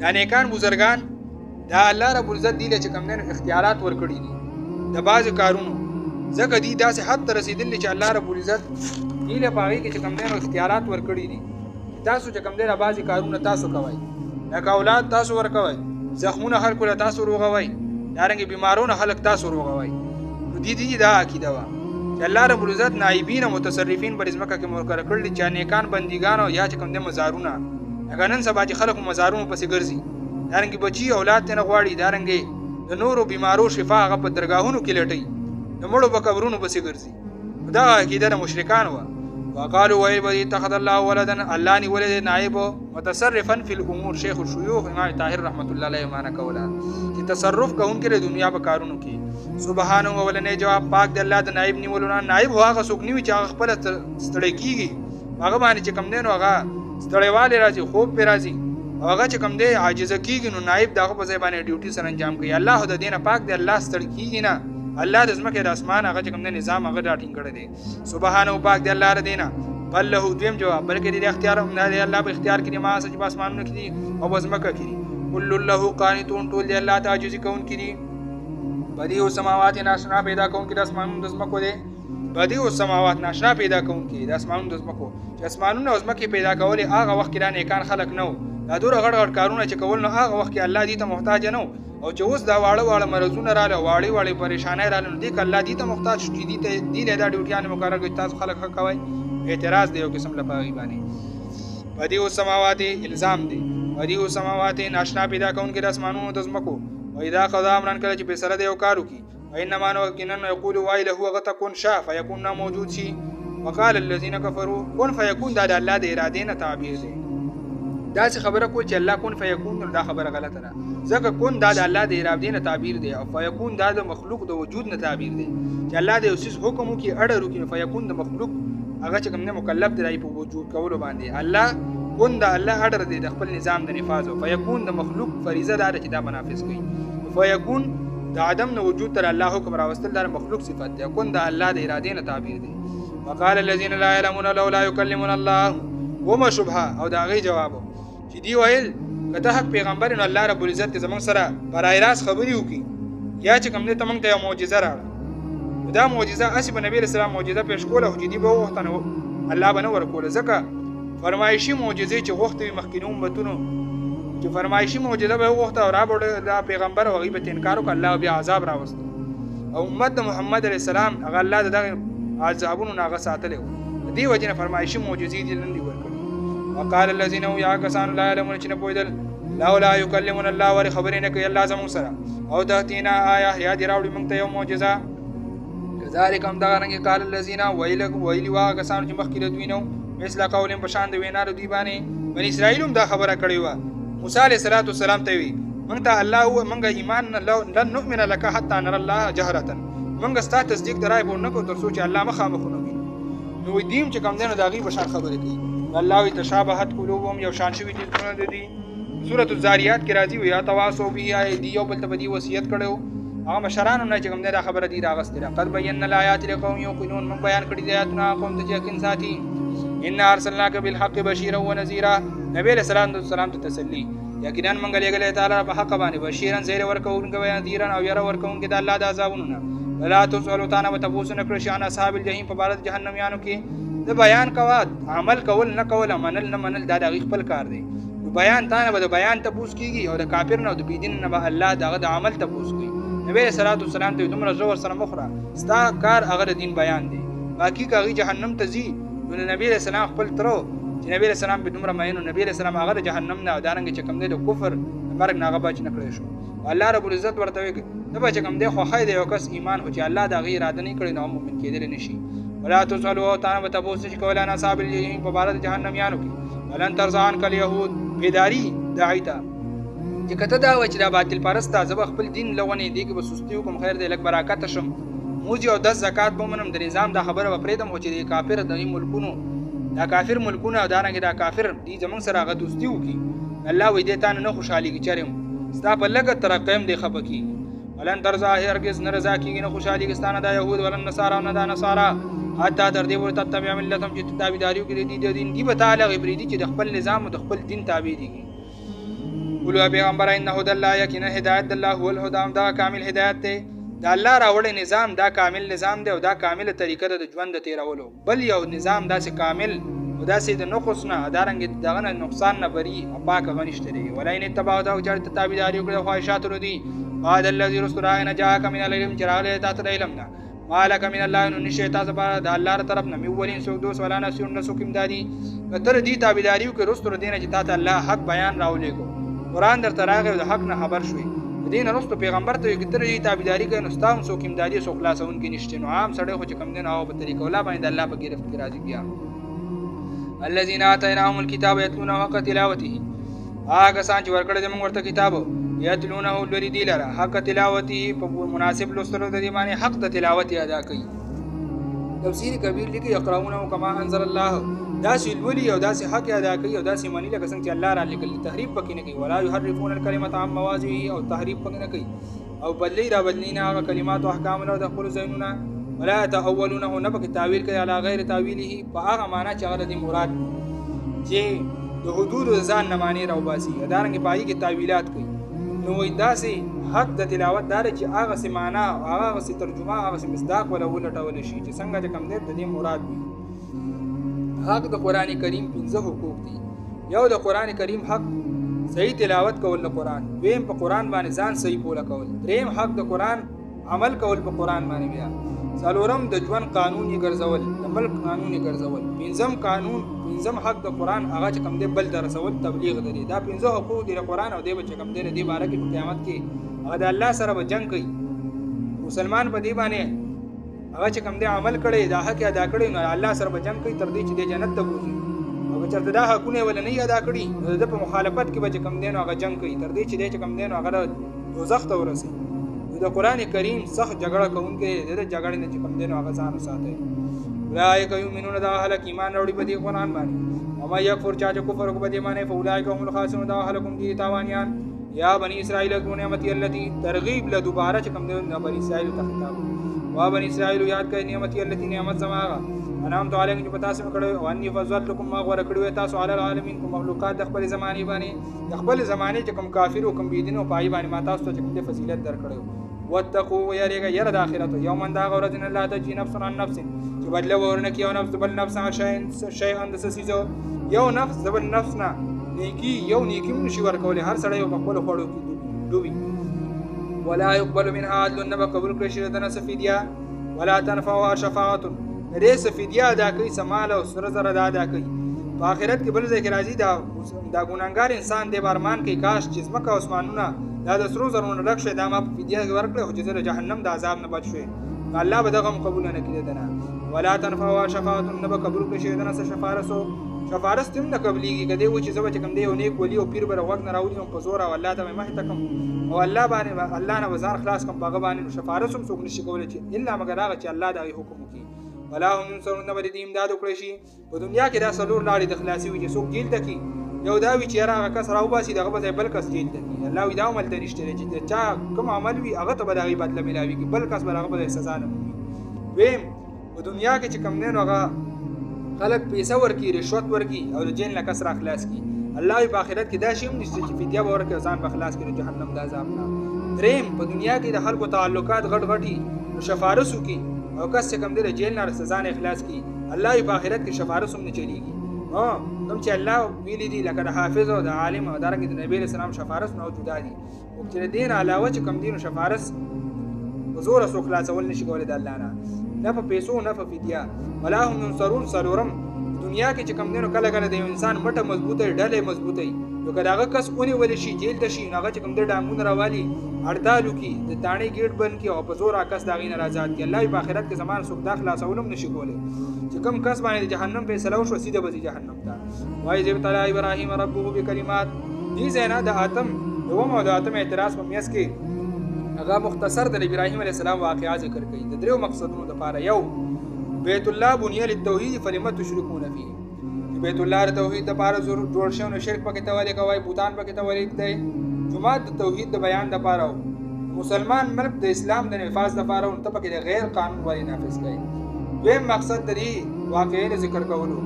دا نیکان بزرگان دا الله رب العزت دی چې کوم نه اختیارات ورکړي دي د بعض کارونو ځکه دی داسې حد ته رسیدلی چې الله رب العزت دی له باغی کې کوم نه اختیارات ورکړي دي. تاسو چې کوم نه بعض کارونه تاسو کوي لکه اولاد تاسو ورکوي، زخمونه خلکو له تاسو روغوي، دارنګ بیمارونه خلک تاسو روغوي. نو دي دا عقیده وا چې الله رب العزت نائبین او متصرفین پر ځمکه کې مقرر کړل چې نیکان بندګانو یا چې کوم د مزارونه اگر نن سبا چې خلکو مزارونو پسې ګرځي، دارنګ بچي اولاد ته نه غواړي، دارنګ د نورو بیمارو شفا هغه په درگاهونو کې لټي، د مړو په قبرونو پسې ګرځي. دا عقیده د مشرکان و. وقالوا ويل اتخذ الله ولدا الله ني ولد نائب متصرفا في الامور. شیخ الشيوخ امام طاهر رحمت الله علیه معنا کولا چې تصرف کوونکی د دنیا په کارونو کې. سبحانه ولنه جواب پاک د الله د نائب نیولونه. نائب هغه څوک نیوي چې هغه خپل ستړی کیږي، هغه باندې چې کم دین هغه ستړیواله راځي، خوب په راځي، هغه چې کم دی عاجز کیږي، نو نائب دغه په ځای باندې ډیوټي سره انجام کوي. الله د دینه پاک دی، الله ستړی کیږي نه، الله د زمکه د اسمان هغه کوم نظام هغه راټینګ کړی دی. سبحانه پاک دی الله ردینا. بل له دویم جواب بلکې د اختیار هم نه دی، الله په اختیار کې ما سچ په اسمانونو کې دي او په زمکه کې دي. کل له قانتون ټول دی الله تعجزي کون کې دي. بدیع السماوات ناشنا پیدا کون کې د اسمانونو د زمکو دی. بدیع السماوات ناشنا پیدا کون کې د اسمانونو د زمکو چې اسمانونو او زمکه پیدا کولې هغه وخت کې را نیکان خلق نو، دا دور غړ غړ کارونه چې کول نو هغه وخت کې الله دې ته محتاج نه او چې اوس دا واړه مرزونه رااله واړې پریشانای رااله نو دې ک الله دې ته محتاج شې، دې ته دې له دا ډیوټیان مقرر کوي، تاسو خلک کوي. اعتراض دی یو قسم لپاره باندې. بدیع السماوات الزام دی، بدیع السماوات ناشنا پیدا کون کې د اسمانونو د زمکو. و اذا قضا امرا کله چې فیصله دی او کارو کی، وانما نو کنن یقول وای له هو غتكون شاء فيكون موجود شي. وقال الذين كفروا كن فيكون دا د الله د اراده نه تعبیر دی. دا څه خبره کوي چې الله کن فیکون، دا خبره غلطه ده، ځکه کن دا د الله د اراده نه تعبیر دی او فیکون دا د مخلوق د وجود نه تعبیر دی. چې الله د اوسس حکم کوي اړه وکړي، فیکون د مخلوق هغه چې کوم نه مکلف دی په وجود کولو باندې. الله کن دا الله اړه دی د خپل نظام د نفاذ او فیکون د مخلوق فریضه ده چې دا منافذ کوي. فیکون د عدم نه وجود تر الله حکم راوستل د مخلوق صفت دی، کن دا الله د اراده نه تعبیر دی. وقال الذين لا يعلمون لولا يكلمنا الله وما شبهه. او دا غي جواب چې دی ویل کته حق پیغمبر نو الله رب العزت زمون سره برای راست خبري وکي یا چې کوم دې ته مونږ ته معجزه راړه، دا معجزه اسب نبی رسول الله معجزه پیش کوله او جدي به وخت نه الله بنه ورکول. ځکه فرمایشي معجزه چې وخت مخکینوم بتونو چې فرمایشي معجزه به وخت او را بوله دا پیغمبر او غیبت انکار وک الله بیا عذاب راوست او امت محمد علیه السلام هغه الله دغه عذابونو ناغه ساتلو. دی وجنه فرمایشي معجزې دي نن دی ورکړي. وقال الذين يا كسان لا يعلمون چې نه پوهیدل لولا يكلمون الله ور خبرې نه کوي الله زموږ سره او تاتینا آیا یا دی راوړي موږ ته یو معجزه. كذلك هم دغه رنګ قال الذين ويل وا کسان چې مخکې دوی نو مثل قولم بشان د وینا دوی باندې بني اسرائیل هم دا خبره کړې و. موسی علیه السلام ته وی موږ ته الله او موږ ایمان لن نؤمن لك حتى نرى الله جهرة، موږ ستاسو تصدیق درای په نکو تر سوچ الله مخامخ نو نو دیم چې کوم دنه داغي بشان خبره کوي. الله تشابهت قلوبهم یو شان شوی دي څونه دي. سورۃ الزاریات کې راځي وي یا تواصو به دی یو بل ته بدی وصیت کړو هغه مشرانو نه چې کوم دا خبره دی راغستره. قد بیننا الآیات لقوم یوقنون، من بیان کړی دی آیاتونه قوم ته یقین ساتي. ان ارسلناک بالحق بشیرا ونذیرا، نبی علیہ السلام ته تسلی یقینا من غلې تعالی په حق باندې بشیرا زیر ورکوونکی و نذیرا او ير ورکوونکی د الله د عذابونو. ولا تسألوا تعالی وتبوسن کړشان اصحاب الجحیم په بارد جهنميانو کې د بیان کوات عمل کول نه کول منل نه منل دا د خپل کار دی. بیان تانه به د بیان ته پوس کیږي او د کافر نه او د بيدین نه به الله دغه د عمل ته پوس کوي. نبی صلی الله علیه وسلم ته دومره زور سره مخره ستا کار هغه د دین بیان دی باقی کاغي جهنم ته ځي نو نبی صلی الله علیه وسلم خپل ترو چې نبی صلی الله علیه وسلم په دومره مینو نبی صلی الله علیه وسلم هغه د جهنم نه دارنګ چې کوم دی د کفر مرګ نه هغه بچ نه کړی شو الله رب العزت ورته وی دا بچ کوم دی خو خای دی یو کس ایمان هو چې الله دا غیر اراده نه کړی نو مؤمن کېدل نشي ولا تصلوا تعالی وتبوس چې کولا نه صاحب الجحیم په بار د جهنم یانو کې ولن ترزان کل يهود بیداری دعیتا چې کته دا و چې دا باطل پرسته زب خپل دین لغونی دی کې بسستی کوم خیر دی لک برکات شم موږ یو 10 زکات به منم د نظام د خبره پرېدم او چې کافر د ملکونو دا کافر ملکونه دا نه دا کافر دي زمون سره غ دوستی وکي الله وې دې تان نه خوشحالي کې چرم ستا په لګ ترقیم دی خپکی ولن ترزا هرگز نرزا کیږي نه خوشحالي کې ستانه دا يهود ولن نصارا نه دا نصارا حتی تر دې ورته تتبع ملتهم چې تابعداریو کې دي د دین دی به تعالی غبريدي چې د خپل نظام او د خپل دین تابع دي قولوا پیغمبر ان هدى الله یقینا هدایت الله هو الهدى دا کامل هدایت دی دا الله راوړی نظام دا کامل نظام دی او دا کامل طریقه د ژوند تیرولو بل یو نظام داسې کامل او داسې د نقص نه دارنګ دغه نقصان نه بری او پاک غنښت دی ولئن اتبعوا دا چې تابعداري وکړي خواهشات ردي قال الذي رسول راغنا جاءك من العلم چراغ ته ته علمنا مالک من الله ان نشیتا زبر د الله تر طرف نه میولین سو دوس ولا نسون نسوکم دادی تر دې تابعداري وکړي رسول دینه چې ته الله حق بیان راولېګو قرآن در تراغه د حق نه خبر شوي دین رستو پیغمبر ته کې تر دې تابعداري کوي نو ستاسو سو کېم دادی سو خلاصون کې نشته نو عام سړی خو چې کم دین او په طریقه ولا باندې الله په گرفت کې راځي بیا الذين آتيناهم الكتاب يتلونه حق تلاوته هغه سان چې ورکړل دې موږ ورته کتاب یتلونه لري دی لره حق تلاوته په مناسب لوستلو د دې معنی حق د تلاوت ادا کوي تفسیر کبیر لیکي يقرؤونه كما انزل الله داسې الولي او داسې حق ادا کوي او داسې معنی لکه څنګه چې الله را لګل تحریف پکې نه کوي ولا يحرفون الكلمه عن مواضعه او تحریف پکې نه کوي او بدلی را بدلینا هغه کلمات او احکام له دخول زینونه ولا تاولونه نه پکې تعویل کوي علی غیر تعویله په هغه معنی چې هغه د مراد چې د حدود ځان نه معنی راو باسي ادارنګ پای کې تعویلات کوي نو داسې حق د تلاوت دار چې هغه سي معنی او هغه سي ترجمه هغه سي مصداق ولا ولټول شي چې څنګه چې کم دې د مراد وي حق د قران کریم 15 حقوق دي یو د قران کریم حق صحیح تلاوت کول د قران ویم په قران باندې ځان صحیح بوله کول دریم حق د قران عمل کول په قران باندې بیا څلورم د ژوند قانوني ګرځول د ملک قانوني ګرځول پنځم قانون پنځم حق د قران هغه چې کم دی بل درسول تبلیغ دی دا 15 حقوق دی د قران او دی چې کم دی د باره کې په قیامت کې هغه د الله سره به جنگ کوي مسلمان په دی باندې هغه چې کم دی عمل کړي دا حق ادا کړي نو الله سره به جنگ کوي تر دې چې د جنت ته بوزي او چې دا حقونه ول نه ادا کړي د په مخالفت کې به کم دی نو هغه جنگ کوي تر دې چې د کم دی نو هغه دوزخ ته ورسي د قران کریم سخت جګړه کوونکې د جګړې نه چې کم دی نو هغه ځان ساتي اولئک یؤمنون دا اهل ایمان وروړي په دې قران باندې او ما یکفر چا چې کفر کو په دې باندې فاولئک هم الخاسرون دا اهل کوم دي تاوانیان یا بنی اسرائیل کو نعمت التي ترغیب له دوباره چې کم دی بنی اسرائیل ته خطاب وا بنی اسرائیل یاد کړئ نعمت التي نعمت زماغه انام تو علیکم چې پتا سم کړو او انی فضلکم ما غره کړو تاسو علی العالمین کوم مخلوقات د خپل زمانی باندې د خپل زمانی چې کوم کافر او کوم بيدین او پای باندې ما تاسو ته کوم فضیلت درکړو واتقوا یریګه یره د اخرت یوم دا غورځن الله تجی نفس عن نفس چې بدل ورنه کیو نفس بل نفس شیء اند سسیزو یو نفس بل نفس نه نیکی یو نیکی نشي ورکول هر سړی په خپل خړو کې دوبي ولا يقبل منها عدل نبا قبول کړی شي د نسفیدیا ولا تنفع شفاعت دې سفیدیا ادا کوي سمال او سر زر ادا کوي په آخرت کې بل ځای کې راځي دا ګوننګار انسان دې بارمان کې کاش چې زمکه اسمانونه دا د سرو زرونو ډک شي دا ما په فدیه ورکړي خو چې د جهنم د عذاب نه بچ شي الله به دغه قبول نه کړي دنه ولا تنفع شفاعت نبا قبول کړي شي دنه شفارسو شفارس تم نه قبليږي کدی و چې زو چې کوم دی یو نیک ولی او پیر بر وخت نه راوړي په زور او الله ته مه تکم او الله باندې الله نه وزار خلاص کوم باغ باندې شفارس هم څوک نشي کولای چې الا مگر هغه چې الله دا حکم کوي ولا هم سرون نه بری امداد وکړي شي په دنیا کې دا سلور لاړې د خلاصي وي چې څوک جیل تکي یو دا وی چې هغه کس راو باسي دغه به بل کس جیل تکي الله وی دا عمل ته نشته چې چا کوم عمل وي هغه ته بدغه بدله ملاوي کی بل کس برغه به سزا نه وي ویم په دنیا کې چې کم نه هغه خلق پیسې ورکی رشوت ورکی او د جیل نه کس را خلاص کی الله په آخرت کې دا شی هم نشته چې فدیه ورکړي ځان په خلاص کړي جهنم د عذاب نه دریم په دنیا کې د خلکو تعلقات غټ غټي شفارسو کی او کس کم دی جیل نه سزا نه اخلاص کی الله په آخرت کې شفارس هم نه چلیږي کوم چې الله ویلي دي لکه د حافظ او د عالم او درنګ د نبی رسول الله شفارس نو جدا دي او چې دین علاوه چې کم دین شفارس په زوره څوک خلاصول نشي کولی د الله نه په پیسو نه په فدیه ولا هم ينصرون. څلورم دنیا کې چې کوم دی نو کله کله د یو انسان مټه مضبوطه وي ډلې مضبوطه وي نو که د هغه کس ونیولی شي جیل ته شي نو هغه چې کوم دی ډانګونه راوالي هړتال وکړي د تاڼې ګیټ بند کړي او په زور کس د هغې نه آزاد کړي. الله په آخرت کې زمان څوک دا خلاصول هم نشي کولی چې کوم کس باندې د جهنم فیصله وشوه سیده به ځي جهنم ته. وایي ذ ابتلی ابراهیم ربه بکلمات. دې ځای نه د اتم دوم او د اتم اعتراض په میانځ کې هغه مختصر د ابراهیم علیه السلام واقعه ذکر کوي د دریو مقصدونو دپاره. یو بیت الله بنی للتوحید فلم تشرکون فیه. بیت الله د توحید دپاره جوړ شوی نو شرک پکې ته ولې کوئ بوتان پکې ته ولې ږدئ. جومات د توحید د بیان دپاره مسلمان ملک د اسلام د نفاذ دپاره ته پکې د غیر قانون ولې نافظ کوئ. دویم مقصد د دې واقعې د ذکر کولو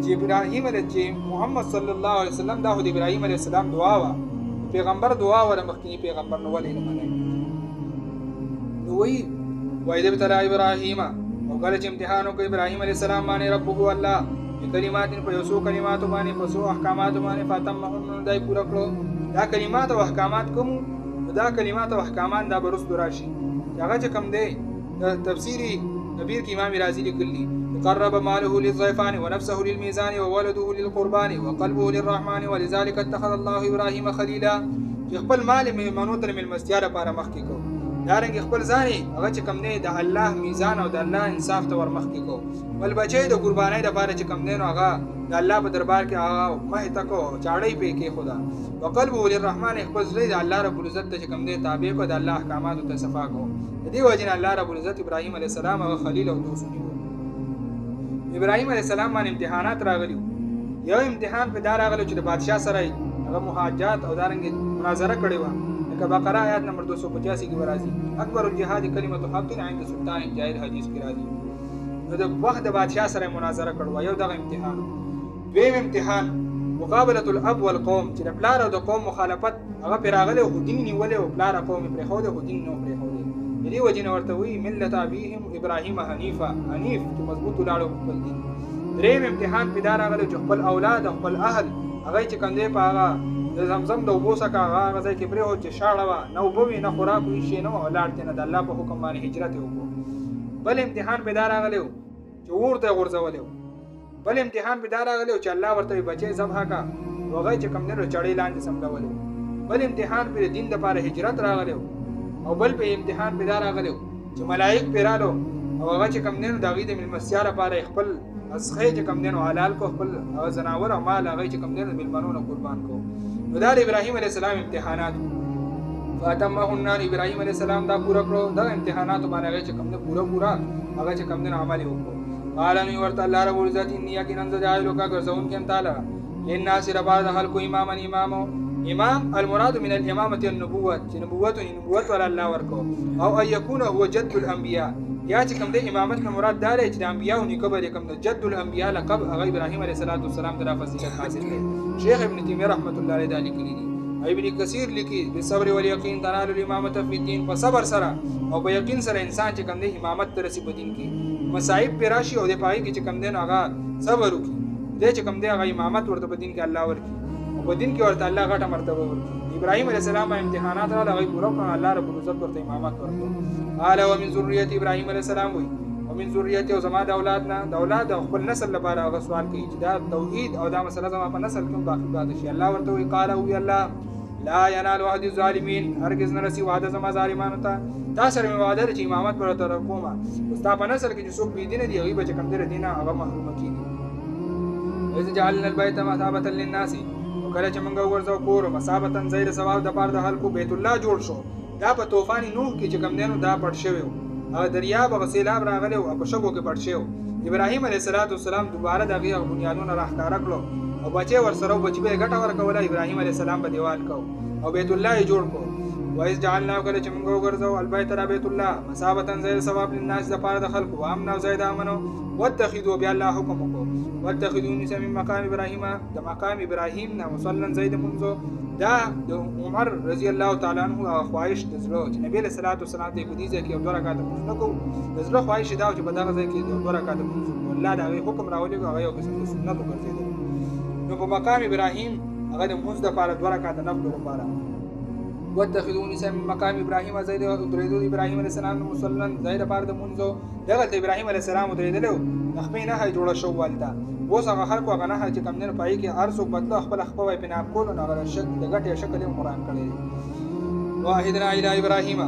چې محمد صلی الله علیه وسلم دا خو د ابراهیم علیه السلام دعا وه پیغمبر دعا وه د مخکیني پیغمبر نو ولې نه منئ. نو وایي وایي ابتلی ابراهیم او کله چې امتحان وکړ ابراهیم علیه السلام باندې ربه الله کلمات په یو څو کلماتو باندې په څو احکاماتو باندې فاتمهن دای پوره کړو. دا کلمات او احکامات کوم دا کلمات او احکامات دا برست راشي هغه چې کوم دی د تفسیری کبیر کې امام رازی لیکلی قرب ماله للضيفان ونفسه للميزان وولده للقربان وقلبه للرحمن ولذلك اتخذ الله ابراهيم خليلا. چې خپل مال میلمنو تر میلمستیا لپاره مخکې کو دارنګه خپل ځان هغه چې کوم دی د الله میزان او د الله انصاف ته ور مخکې کو بل بچی د قربانۍ لپاره چې کوم دی نو هغه د الله په دربار کې هغه مه تکو چاړی پې کې خدا وقلبه للرحمن خپل زړه د الله رب العزت ته چې کوم دی تابع کو د الله احکاماتو ته صفا کو. د دې وجه نه الله رب العزت ابراهیم علیه السلام هغه خلیل او دوست نیو. ابراهیم علیه السلام باندې امتحانات راغلي. یو امتحان په دا راغلی چې د بادشاه سره هغه محاجات او دارنګه مناظره کړې وه لکه بقره آیات نمبر 285 کې راځي اکبر الجهاد کلمت حق عند سلطان جاهل حدیث کې راځي. نو د وخت د بادشاه سره مناظره کړو یو دغه امتحان. دویم امتحان مقابله الاب والقوم چې د پلار او د قوم مخالفت هغه پرې راغلی خو دین نیولې او پلار قوم یې پرېښودی خو دین نه و پرېښودی. د دې وجې نه ورته وایي ملت ابیهم ابراهیم حنیفه حنیف چې مضبوط ولاړ په خپل دین. دریم امتحان په دا راغلی چې خپل اولاد او خپل اهل هغه چې کوم دی په هغه د زمزم د اوبو څخه هغه ځای کې پرېښود چې شاړه وه نه اوبه وي نه خوراک وي شی نه وه ولاړ دی نه د الله په حکم باندې هجرت یې وکړو. بل امتحان په دا راغلی و چې اور ته یې غورځولی و. بل امتحان په دا راغلی و چې الله ورته بچی ذبحه کا نو هغه چې کوم دی نو چړۍ لاندې سملولی و. بل امتحان په دین دپاره هجرت راغلی و او بل په امتحان په دا راغلی و چې ملایک پرې رالو او هغه چې کوم دی نو د هغې د مېلمستیا لپاره خپل اسخې چې کوم دی نو حلال کو خپل زناور او مال هغې چې کوم دی نو مېلمنو نه قربان کو. نو دا د ابراهیم علیه السلام امتحانات فاتمهن ابراهیم علیه السلام دا پوره کړو دا امتحاناتو باندې هغې چې کوم دی پوره هغه چې کوم دی نو عمل یې وکړو. قال نو ورته الله رب العزت اني یقینا زه جاعلک ګرځونکی یم تا لره للناس لپاره د خلکو اماما امام المراد من الامامه النبوه چې نبوت ولا الله ورکو او ان يكون هو جد الانبياء یا چې کوم دی امامت نه مراد دا دی چې د انبیاو نیکه به کوم دی جد الانبیاء لقب هغه ابراهیم علیه السلام ته فضیلت حاصل دی. شیخ ابن تیمیه رحمت الله علیه دا لیکلي دي. ابن کثیر لیکي بالصبر والیقین تنال الامامه فی الدین. په صبر سره او په یقین سره انسان چې کوم دی امامت ته رسي په دین کې مصائب پې راشي او د پای کې چې کوم دی نو هغه صبر وکړي دی چې کوم دی هغه امامت ورته په دین کې الله ورکړي او په دین کې ورته الله غټه مرتبه ورکړي. ابراهیم علیه السلام امتحانات راغلل هغه پوره کړل الله رب العزت ورته امامت ورکړ. قال ومن ذریه ابراهیم علیه السلام وایي ومن ذریته او زما د اولاد نه د اولاد او خپل نسل لپاره هغه سوال کوي چې دا توحید او دا مسله زما په نسل کې داخل پاتې شي. الله ورته وایي قال او الله لا ينال عهد الظالمین هرگز نه رسي وعده زما ظالمانو ته تا سره مې وعده چې امامت پر ته کومه ستا په نسل کې چې څوک بېدینه دي هغوی به چې کوم دی دینه هغه محرومه کېږي. وإذ جعلنا البيت مثابة للناس کله چې موږ وګرځو کور مثابة ځای د ثواب دپاره د خلکو بیت الله جوړ شو. دا په طوفان نوح کې چې کوم دی نو دا پټ شوی و هغه دریاب هغه سیلاب راغلی و په شګو کې پټ شوی و. ابراهیم علیه السلام دوباره د هغې بنیادونه راښکاره کړو او بچی ورسره و بچي به یې ګټه ورکوله. ابراهیم علیه السلام به دیوال کو او بیت الله یې جوړ کو. وإذ جعلنا کله چې موږ وګرځو البیت را بیت الله مثابة ځای د ثواب للناس دپاره د خلکو وامنا او ځای د امنو واتخذوا بیا الله حکم وکړو واتخذوا نیسه من مقام ابراهیم د مقام ابراهیم نه مصلا ځای د منځو دا د عمر رضی الله تعالی عنه خواهش د زړه چې نبی علیه الصلاة والسلام ته په دې ځای کې یو 2 رکعاته لمونځ نه کوو د زړه خواهش دا چې په دغه ځای کې یو 2 رکعاته لمونځ وکړو. الله د هغې حکم راولېږه هغه یو قسم د سنت وګرځېدل. نو په مقام ابراهیم هغه د لمونځ دپاره 2 رکعاته نفلو لپاره واتخذوني سم مقام ابراهيم زيد دريدو ابراهيم عليه السلام مصلن زيد بارد منزو دغه ابراهيم عليه السلام دريدلو خپې نه هي جوړه شو والدا اوس هغه خلکو هغه نه چې کم نه پای کې ارسو بدله خپل خپل په ناب کول نه غل شک د غټه شکل قرآن کړی واحدنا الى ابراهيم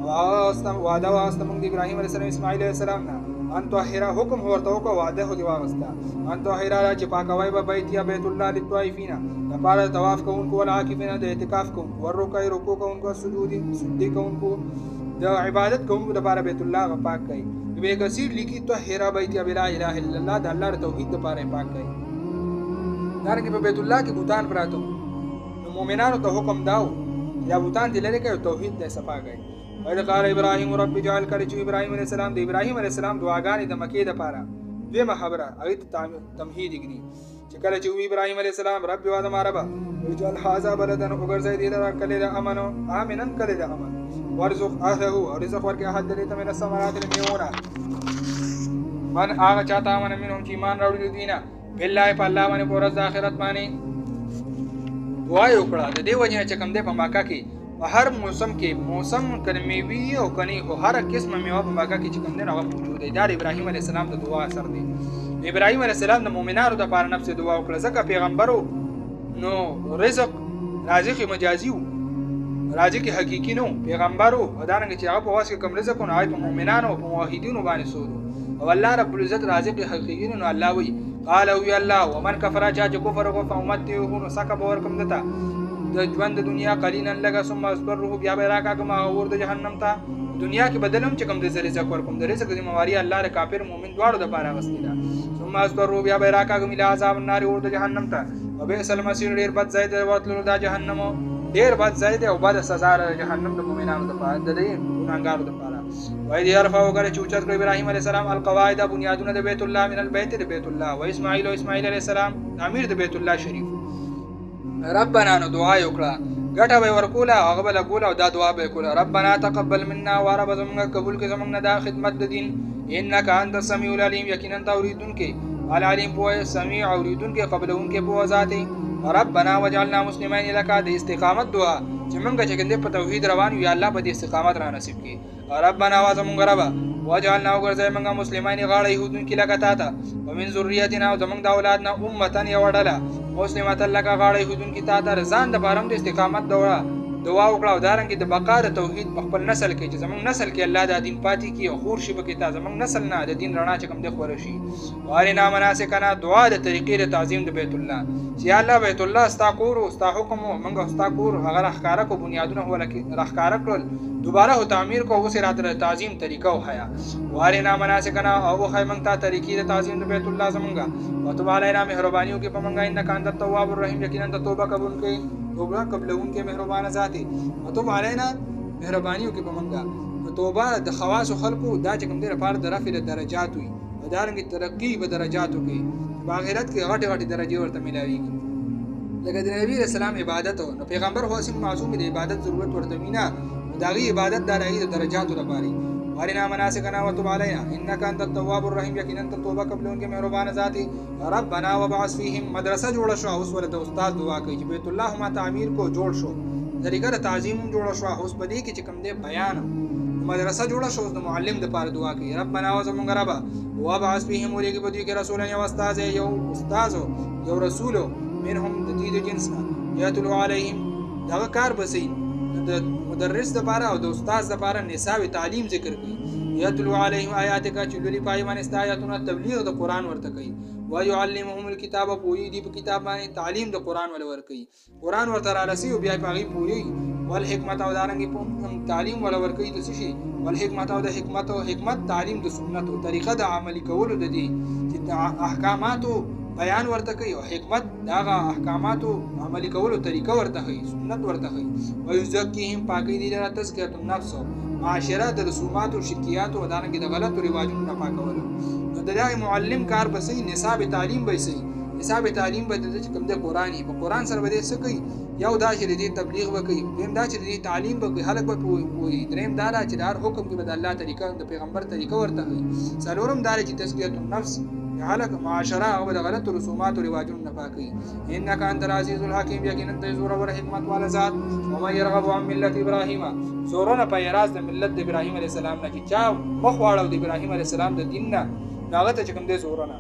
وعده واستم ابراهيم عليه السلام اسماعيل عليه السلام نه ان طاهرا حکم ورته وکړه وعده دی واغستا ان طاهرا چې پاکوي به بیت یا بیت الله للطائفین لپاره طواف کوونکو ول عاکفین د اعتکاف کوونکو ور رکوع کوونکو سجود کوونکو د عبادت کوونکو لپاره بیت الله پاک کړي ابن کثیر لیکي طاهرا بیت یا لا اله الا الله د الله توحید لپاره پاک کړي دارنګه په بیت الله کې بوتان پراته نو مؤمنانو ته حکم داو یا بوتان دي لري کوي توحید د صفا کوي وإذ قال ابراهيم رب اجعل کله چې ابراهيم عليه السلام د ابراهيم عليه السلام دعاګانې د مکې د پاره دویمه خبره هغه تمهید کړي چې کله چې ابراهيم عليه السلام رب وعده ماربا اجعل هذا بلدا وګرځي دې را کله د امنو امنن کله د امن ورزق اهله او رزق ورکه احد دې ته من الثمرات الميونه من هغه چاته من منهم چې ایمان راوړي دینه بالله په الله باندې په ورځ آخرت باندې دعا وکړه د دې وجه چې کوم دې په مکه کې په هر موسم کې موسم کنه میوي او کني خو هر قسمه میوه په مکه کې چې کوم دې هغه موجود دی دا ابراهيم عليه السلام د دعا اثر دی ابراهيم عليه السلام د مؤمنانو د پاره نفس دعا وکړه ځکه پیغمبرو نو رزق رازق مجازي وو رازق حقيقي نو پیغمبرو ودانګ چې هغه په واسه کوم رزق نه آی په مؤمنانو او په موحدینو باندې سودو او الله رب العزت رازق حقيقي نو الله وی قال وی الله ومن كفر جاء كفر فامته سكب ورکم دتا د ژوند د دنیا قلینا لگا ثم اصبره بیا به راکا کما اور د جهنم ته دنیا کې بدلم چې کوم د رزق ورکوم د رزق د مواري الله ر کافر مؤمن دواړو د پاره غستیدا ثم اصبره بیا به راکا کما الى عذاب النار اور د جهنم ته او به سلم مسیر ډیر بد زید ورتلو د جهنم ډیر بد زید او بد سزا د جهنم د مؤمنانو د پاره د ګناګارو د پاره وای دی عرفه وګړي چې اوچت کړ ابراهيم عليه السلام القواعد بنیادونه د بیت الله من البيت د بیت الله و اسماعیل عليه السلام امیر د بیت الله شریف ربنا نو دعا وکړه ګټه به ورکوله هغه بل کوله او دا دعا به کوله ربنا تقبل منا ورب زمونږ قبول کې زمونږ دا خدمت د دین انك انت السميع العليم یقینا ته اوریدونکې العلیم په سمیع اوریدونکې قبلونکې په ذاتي ربنا وجعلنا مسلمین لك د استقامت دعا چې موږ چې کنده په توحید روان یو الله په دې استقامت را نصیب کړي ربنا وزمونږ ربا وجعلنا وګرځي موږ مسلمانې غاړه يهودونکې لکه تا ته ومن ذریتنا او زمونږ د اولادنا امه یو ډله مسلمات لکه غاړه يهودونکې تا ته ځان د بارم د استقامت دعا وکړه او دارنګ د بقا د توحید په خپل نسل کې چې زمونږ نسل کې الله د دین پاتې کی او خور شي به کې تا زمونږ نسل نه د دین رڼا چې کوم د خور شي وارنا مناسکنا دعا د طریقې د تعظیم د بیت الله چې الله بیت الله استا کور او استا حکم او موږ استا کور هغه راخکاره کو بنیادونه ولکه راخکاره کړل دوباره هو تعمیر کو اوس راته تعظیم طریقه او حیا وارنا مناسکنا او خی موږ ته طریقې د تعظیم د بیت الله زمونږه وتب علینا مهربانیو کې پمنګا انک انت التواب الرحیم یقینا ته توبه قبول کوي توبه قبلون کې مهربانه ذاتي وتب علینا مهربانیو کې پمنګا توبه د خواص خلقو دا چې کوم دې لپاره د رفع درجات وي ودارنګ ترقی په درجاتو کې په آخرت کې غټه غټه درجه ورته ملاويږي لکه د نبی رسول الله عبادت نو پیغمبر هو سیم معصوم دی عبادت ضرورت ورته وینا داغي عبادت د درجاتو لپاره وارنا مناسکنا وتب علینا انك انت التواب الرحیم یقینا ته توبه قبلون کې مهربان ذاتی ربنا وبعث فيهم مدرسه جوړ شو اوس ولته استاد دعا کوي چې بیت الله ما تعمیر کو جوړ شو طریقه تعظیم جوړ شو اوس پدې کې چې کوم دې بیان مدرسه جوړ شو د معلم د پاره دعا کوي ربنا وزمونږ ربا وبعث فيهم ولګي په دې کې رسولان یو استاد یو رسول منهم د دې جنسنا یاتلو علیهم دا کار بسین د مدرس د پاره او د استاد د پاره نصاب تعلیم ذکر کوي یتلو علیهم آیاتک چې لولي پای باندې آیاتونه تبلیغ د قران ورته کوي ويعلمهم الكتاب پوی دی په کتاب باندې تعلیم د قران ول کوي قران ورته را رسي او بیا پاغي پوی والحکمت او دارنګي په تعلیم ول کوي د شي والحکمت او د حکمت تعلیم د سنت او طریقه د عملي کولو د دي چې احکاماتو بیان ورته کوي او حکمت داغه احکاماتو عملي کولو طریقه ورته کوي سنت ورته کوي ويزکیهم پاکي دي لپاره تزکیه النفس معاشره د رسومات او شرکیات او دانګي د غلط رواجونو نه پاکول نو د معلم کار به سي نصاب تعلیم به سي نصاب تعلیم به د کوم د قرآني په قرآن سره به څه کوي یو دا چې د تبلیغ وکړي دیم دا چې د تعلیم به خلک به پوي دریم دا چې دار حکم کې د الله طریقه د پیغمبر طریقه ورته کوي څلورم دا چې تزکیه النفس خلق معاشره او د غلط رسومات او رواجونو نه پاکي. انك انت العزيز الحكيم یقینا ته زور او حکمت والا ذات. ومن يرغب عن ملت ابراهيم زورونه په راز د ملت د ابراهيم عليه السلام نه چې چا مخ واړو د ابراهيم عليه السلام د دین نه هغه ته کوم دي زورونه.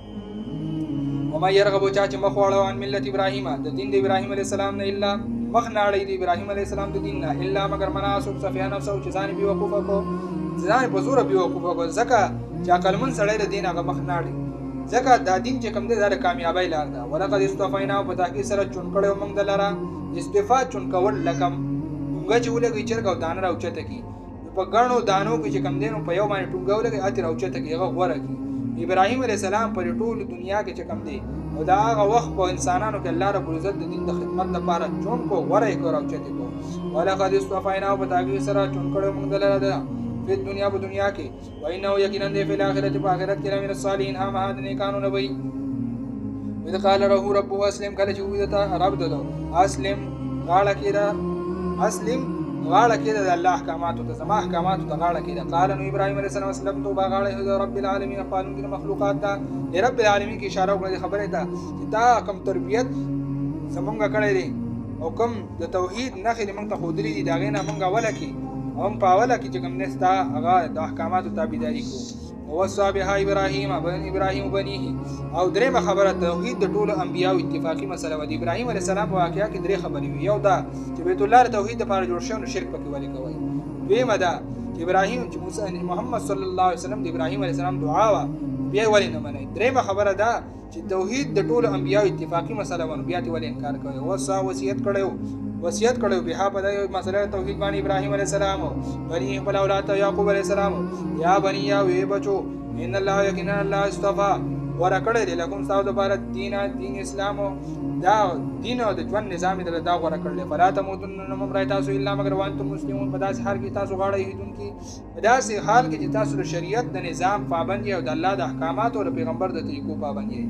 ومن يرغب چا چې مخ واړو عن ملت ابراهيم د دین د ابراهيم عليه السلام نه الا مخ ناړي د ابراهيم عليه السلام د دین نه الا مگر مناسب صفيه نفسه چې ځان بي وقوفه کو ځان په زور بي وقوفه کو زکه چې عقل من سړی د دین هغه مخ ناړي ځکه دا دین چې کوم دی دا کامیابی لار ده. ولقد استفینا په تحقیق سره چون کړو موږ دلاره استفا چون کول لکم موږ چې ولګي چرګو دانه راوچته کی په غنو دانو کې چې کوم دی نو په یو باندې ټونګو لګي اته راوچته کی هغه غوړه کی. ابراهيم عليه السلام پر ټول دنیا کې چې کوم دی او دا هغه وخت په انسانانو کې الله رب العزت د دین د خدمت لپاره چون کو غوړه کو راوچته کو. ولقد استفینا په تحقیق سره چون کړو موږ دلاره په دنیا په دنیا کې وینه یقینا د فل اخرت په اخرت کې من الصالحین هم هاد نه قانون وي. اذ قال له ربه اسلم کله چې ویته رب دلو اسلم غاړه کېدا اسلم غاړه کېدا د الله احکامات ته زما احکامات ته غاړه کېدا. قال نو ابراهيم عليه السلام اسلم تو غاړه رب العالمین قانون د مخلوقات ته رب العالمین کی اشاره وکړه خبره ده چې تا کوم تربیت زمونږ کړی دی او کوم د توحید نخې موږ ته خودري دي دا غینه موږ ولکې هم پاوله کې چې کوم نستا هغه د احکاماتو تابعداري کو. او صابها ابراهيم بنيه او درېمه خبره توحید د ټولو انبیانو اتفاقی مسله و. د ابراهيم عليه السلام په واقعیا کې درې خبرې وي. یو دا چې بیت الله توحید لپاره جوړ شو نو شرک پکې ولې کوي. دویمه دا چې ابراهيم چې موسی محمد صلی الله علیه وسلم د ابراهيم عليه السلام دعا وا بیا ولې نه مني. درېمه خبره دا چې توحید د ټولو انبیانو اتفاقی مسله و بیا ته ولې انکار کوي. او وصیت کړو به په دې مسله توحید باندې ابراهيم عليه السلام بني خپل اولاد یعقوب عليه السلام یا بني یا وی بچو ان الله یقینا الله استفا ورکړل لكم تاسو لپاره دین اسلام دا دین او د ژوند نظام د دا ورکړل. فلا تموتن ممرای تاسو الا مگر وانتم مسلمون. په داسې حال کې تاسو غاړه هیدونکي په داسې حال کې چې تاسو د شریعت د نظام پابند او د الله د احکامات او د پیغمبر د طریقو پابند یې.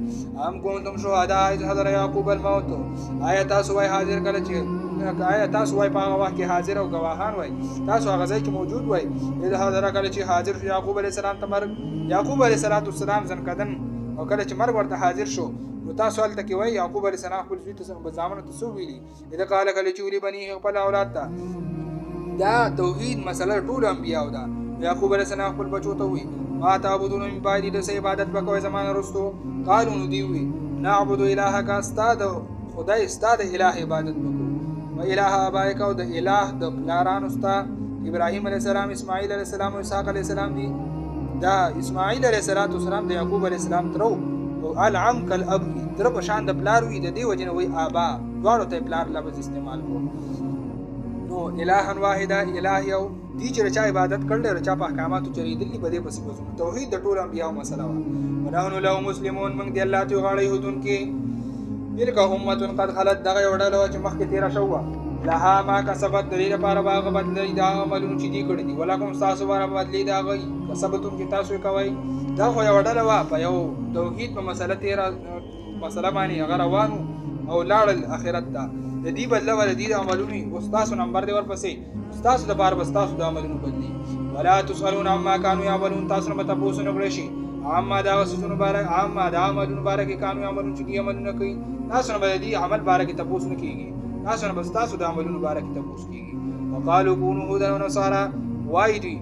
ام کوم شهدا اذ حضر یعقوب الموت آیا تاسو وای حاضر کله چې آیا تاسو وای په هغه وخت کې حاضر او گواهان وای تاسو هغه ځای کې موجود وای اذ حضر کله چې حاضر یعقوب علیه السلام تمر یعقوب علیه السلام ځنکدن او کله چې مرګ ورته حاضر شو نو تاسو هلته کې وای یعقوب علیه السلام خپل زوی ته په ځامنو ته سو ویلي اذا قال کله چې ویلي بني خپل اولاد ته دا توحید مسله ټول انبیاء دا یعقوب علیه السلام خپل بچو ته وی ما تعبدون من بعد د سې عبادت وکوي زمانه رستو قالو نو دی وی نعبد الهک استاد خدای استاد الہ عبادت وکړو و الہ ابائک او د الہ د پلارانو استاد ابراهيم عليه السلام اسماعیل عليه السلام او اسحاق عليه السلام دي. دا اسماعیل علیه السلام د یعقوب علیه السلام ترو او العم کل اب تر په شان د پلار وی د دې وجنه وی ابا دواړو ته پلار لفظ استعمال کو. نو الہ واحده الہ یو دي چې چا عبادت کړل او چا په احکاماتو چریدلی بده پس وځو. توحید د ټول انبیاء مسله وا ونحن له مسلمون من دی الله ته غاړي هدون کې تلک امه قد خلت دغه وړلو چې مخکې تیر شو لها ما کسبت دلیل لپاره باغ بدلی دا عملونه چې دي کړی دي ولکم تاسو لپاره بدلی دا غي کسبتم چې تاسو کوي دا خو یو ډله وا په یو توحید په مسله تیر مسله باندې هغه روانو او لاړ اخرت ته د دې بدله ول دي عملونه او تاسو نمبر دی ورپسې تاسو لپاره بس تاسو د عملونو بدلی ولا تسالون عما كانوا يعملون تاسو نه تاسو نه کړی شي عما دا وسونو بارک عما دا عملونو بارک کانو عملونه چې دي عملونه کوي تاسو نه بدلی عمل بارک تاسو نه کیږي تاسو نه بس تاسو د عملونو بارک تاسو کیږي. وقالو كونوا هودا ونصارى وايدي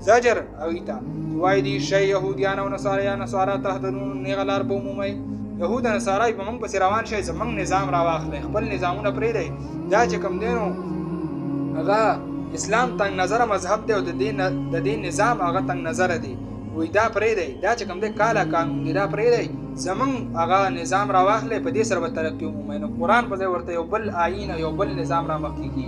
زجر اویتا وايدي شي يهوديان او نصارى تهدنون نغلار بومومي يهود نصارى په موږ پس روان شي زمنګ نظام راواخلي خپل نظامونه پرې دی دا چې کوم دینو هغه اسلام تنگ نظر مذهب دی او د دین نظام هغه تنگ نظر دی وې دا پرې دی دا چې کوم دی کالا قانون دی دا پرې دی زمنګ هغه نظام راواخلي په دې سره به ترقی ومومي. نو قرآن په ځای ورته یو بل آیین یو بل نظام را مخکېږي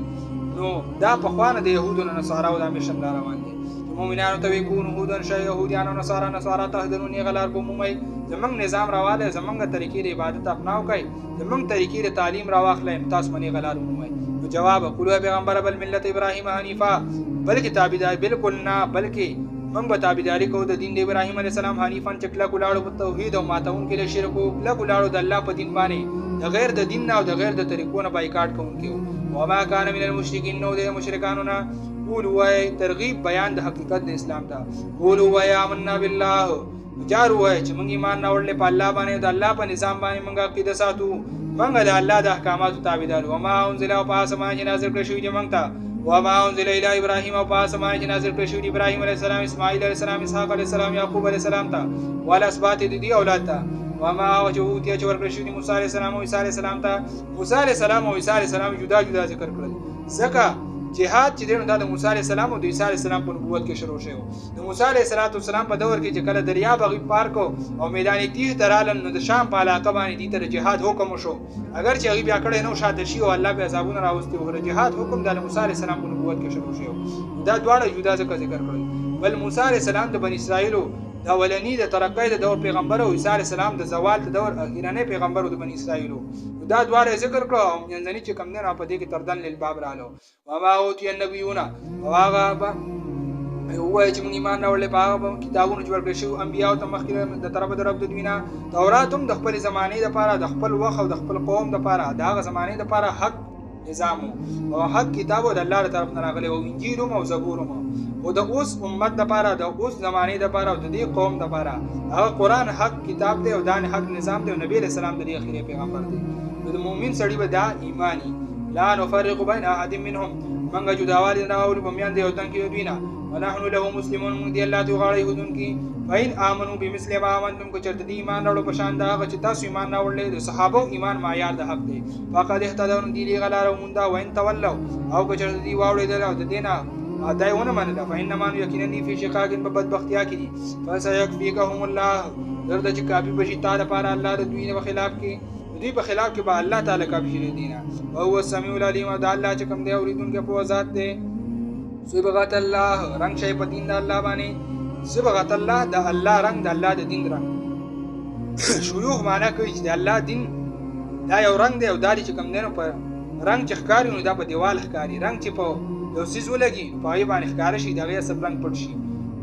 نو دا په خوانه د یهودو نه نصاراو دا میشن دا روان دي. مؤمنانو ته ویکون هودن شي يهوديان او نصارى تهدنون غلار کومي زمنګ نظام راواله زمنګ طریقې د عبادت اپناو کوي زمنګ طریقې د تعلیم راواخلې تاسو منی غلار کومي. نو جواب قولوا پیغمبر بل ملت ابراهيم حنیفا بلکې تابعدار بالکل نه بلکې من به تابعداري کو د دین د ابراهيم عليه السلام حنیفان چکلا کولاړو په توحید او ماتون کې له شرک او لا کولاړو د الله په دین باندې د غیر د دین او د غیر د طریقو نه بایکاټ کوونکو وما كان من المشرکین نو د مشرکانو نه قولوا ترغیب بیان د حقیقت د اسلام ته قولوا آمنا بالله جار وای چې موږ ایمان راوړل په الله باندې د الله په نظام باندې موږ عقیده ساتو موږ د الله د احکاماتو تابعدار او ما انزل او په اسمان کې نازل کړی شوی موږ ته و ما انزل الى ابراهيم او په اسمان کې نازل کړی شوی ابراهيم عليه السلام اسماعیل عليه السلام اسحاق عليه السلام یعقوب عليه السلام ته ولا اسبات دي اولاد ته و ما وجوتي چې ورکړی شوی موسی عليه السلام او عيسى عليه السلام ته موسی عليه السلام او عيسى عليه السلام جدا جدا ذکر کړل ځکه جهاد چې دینو د موسی عليه السلام او د عيسى عليه السلام په نبوت کې شروع شوی د موسی عليه السلام په دور کې چې کله دریاب غي پار کو او میدان تیه ترالن نو د شام په علاقه باندې دي تر جهاد حکم شو اگر چې غي بیا کړه نو شاته شي او الله به عذابونه راوستي او جهاد حکم د موسی عليه السلام په نبوت کې شروع شوی دا دواړه جدا ذکر کړل بل موسی عليه السلام د بنی اسرائیل د اولنی د ترقې د دور پیغمبر او عيسى عليه السلام د زوال د دور اخیرانه پیغمبر د بنی اسرائیل دا دواړه ذکر کړو او منځنی چې کم نه په دې کې تردن للباب رالو و ما اوتی النبیون واغه هو چې موږ ایمان راوړل په هغه کتابونو چې ورکړل شو انبیاء او مخکې د طرف د رب د دوینا تورات هم د خپل زمانه لپاره د خپل وخت او د خپل قوم لپاره د هغه زمانه لپاره حق نظام او حق کتاب د الله تر طرف نه راغلی او انجیل او زبور او د اوس امت لپاره د اوس زمانه لپاره او د دې قوم لپاره هغه قران حق کتاب دی او د حق نظام دی او نبی رسول الله د اخیری پیغمبر دی د مؤمن سړي به دا ایمانی لا نفرق بین احد منهم منګه جداوالی نه اوري بمیان دی او دن کې دوینا ونحن له مسلمون من دی الله تعالی هدون کی فین امنوا بمثل ما امنتم کو چرته دی ایمان راوړو په شان دا چې تاسو ایمان راوړل د صحابه ایمان معیار د حق دی فقط اهتدون دی غلار موندا وین تولوا او کو چرته دی واوړل او د دینه دایونه منله فینما یقینا فی شقاق بدبختیا کی فسيكفيكهم الله درد چې کافی بشي تعالی پر الله د دوی په خلاف کې دوی په خلاف کې به الله تعالی کافی شي دینه او هو السمیع العلیم دا الله چې کوم دی اوریدونکو په ذات دی صبغت الله رنگ شي په دین د الله باندې صبغت الله د الله رنگ د الله د دین رنگ شيوخ معنا کوي چې د الله دین دا یو رنگ دی او دا چې کوم دی نو په رنگ چې ښکاری نو دا په دیوال ښکاری رنگ چې په یو سیز ولګي په یې باندې ښکار شي دا غي سب رنگ پټ شي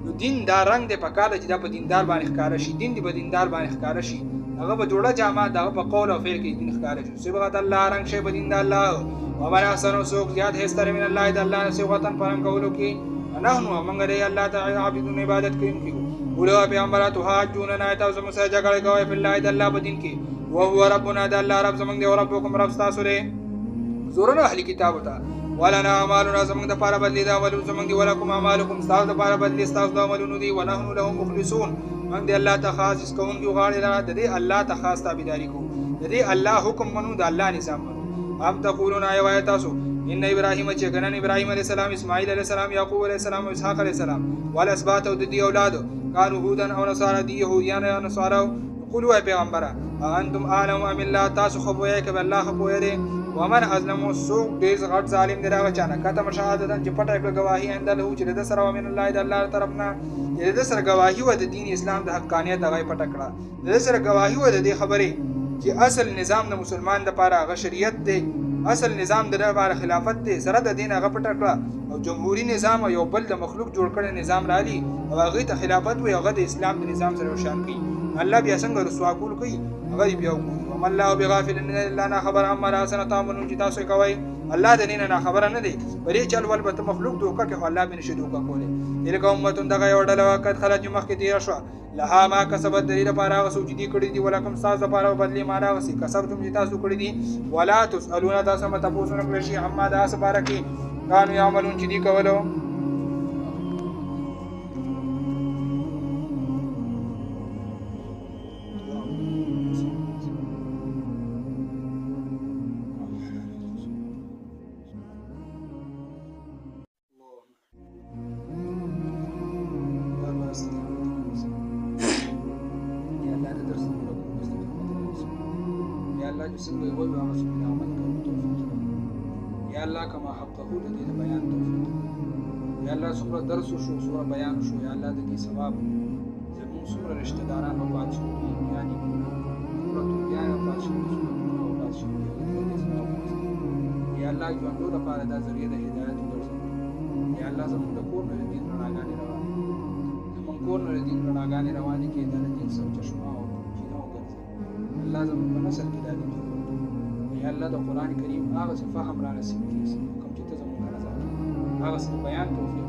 نو دین دا رنگ دی په کاله چې دا په دیندار باندې ښکار شي دین دی په دیندار باندې ښکار شي هغه په جوړه جامه دا په قول او فعل کې دین ښکار شي صبغت الله رنگ شي په دین د الله او من احسن سوق زیات هستر من الله د الله صبغتن پرم کولو کې نحنو موږ لري الله تعالی عبادت عبادت کوي ولو پیغمبرات حاجوننا تاسو مسا جګړه کوي په الله د الله په دین کې او هو ربنا د الله رب زمونږ دی او ربکم رب تاسو لري زورنا اهل کتاب ته ولنا اعمالنا زمونږ د پاره بدلی دا ولو زمونږ دی ولکم اعمالکم تاسو د پاره بدلی تاسو د عملونو دی ونحن له مخلصون موږ دی الله ته خاص کوونکی غاړي را د دې الله ته خاص تابعداري کو د دې الله حکم منو د الله نظام منو ام تقولون ايوا تاسو ان ابراهيم چې ګنن ابراهيم عليه السلام اسماعيل عليه السلام يعقوب عليه السلام او اسحاق عليه السلام والاسباط او د دې اولاد كانوا هودا او نصارى دي يهوديان او نصارى قولوا پیغمبره انتم اعلم ام الله تاسو خو وایي ک الله خو وایي ومن ازلم سوق ډیر غټ ظالم دی راغ چانه کته شهادت چې پټه کړه گواهی انده له چې د سره ومن الله د الله طرفنا چې د سره گواهی و د دین اسلام د حقانیت هغه پټه کړه د سره گواهی و د دې خبره چې اصل نظام د مسلمان د لپاره هغه شریعت دی اصل نظام د لپاره خلافت دی سره د دین هغه پټه کړه او جمهوریت نظام یو بل د مخلوق جوړ کړي نظام را دي او هغه ته خلافت وي هغه د اسلام د نظام سره شان کوي الله بیا څنګه رسوا کول کوي هغه بیا کوي الله بغافل ان الله خبر اما راسنا تعملون چې تاسو کوي الله د دین نه خبر نه دی بلې چل ول به مخلوق دوکه کې الله به نشي دوکه کوله دغه امت دغه یو ډله وخت خلک مخکې تیر شو لها ما کسبت دلیل لپاره هغه سوچ دي کړی دي ولکم ساز لپاره بدلی ما راغسي کسبتم چې تاسو کړی دي ولا تسالون تاسو مت تاسو نه کړی شي اما دا سباره کې کانو یعملون چې دي کولو څنګه یو بل عمل یا الله کما حقه د دې بیان توفیق یا الله څومره درس شو څومره بیان شو یا الله د دې ثواب زموږ څومره رشتہ داران او بادشاہ یعنی څومره یا بادشاہ او بادشاہ یا الله ژوندو لپاره د ذریعہ د هدایت ورسره یا الله زموږ د کور نه دین رڼاګانې روانې زموږ کور نه دین رڼاګانې روانې کې د دین سم چشمه او چې نو ګرځي الله زموږ په نسل کې د دین یا الله د قران کریم هغه څه فهم را نصیب کړي کوم چې ته زموږ نه راځي هغه څه بیان توفیق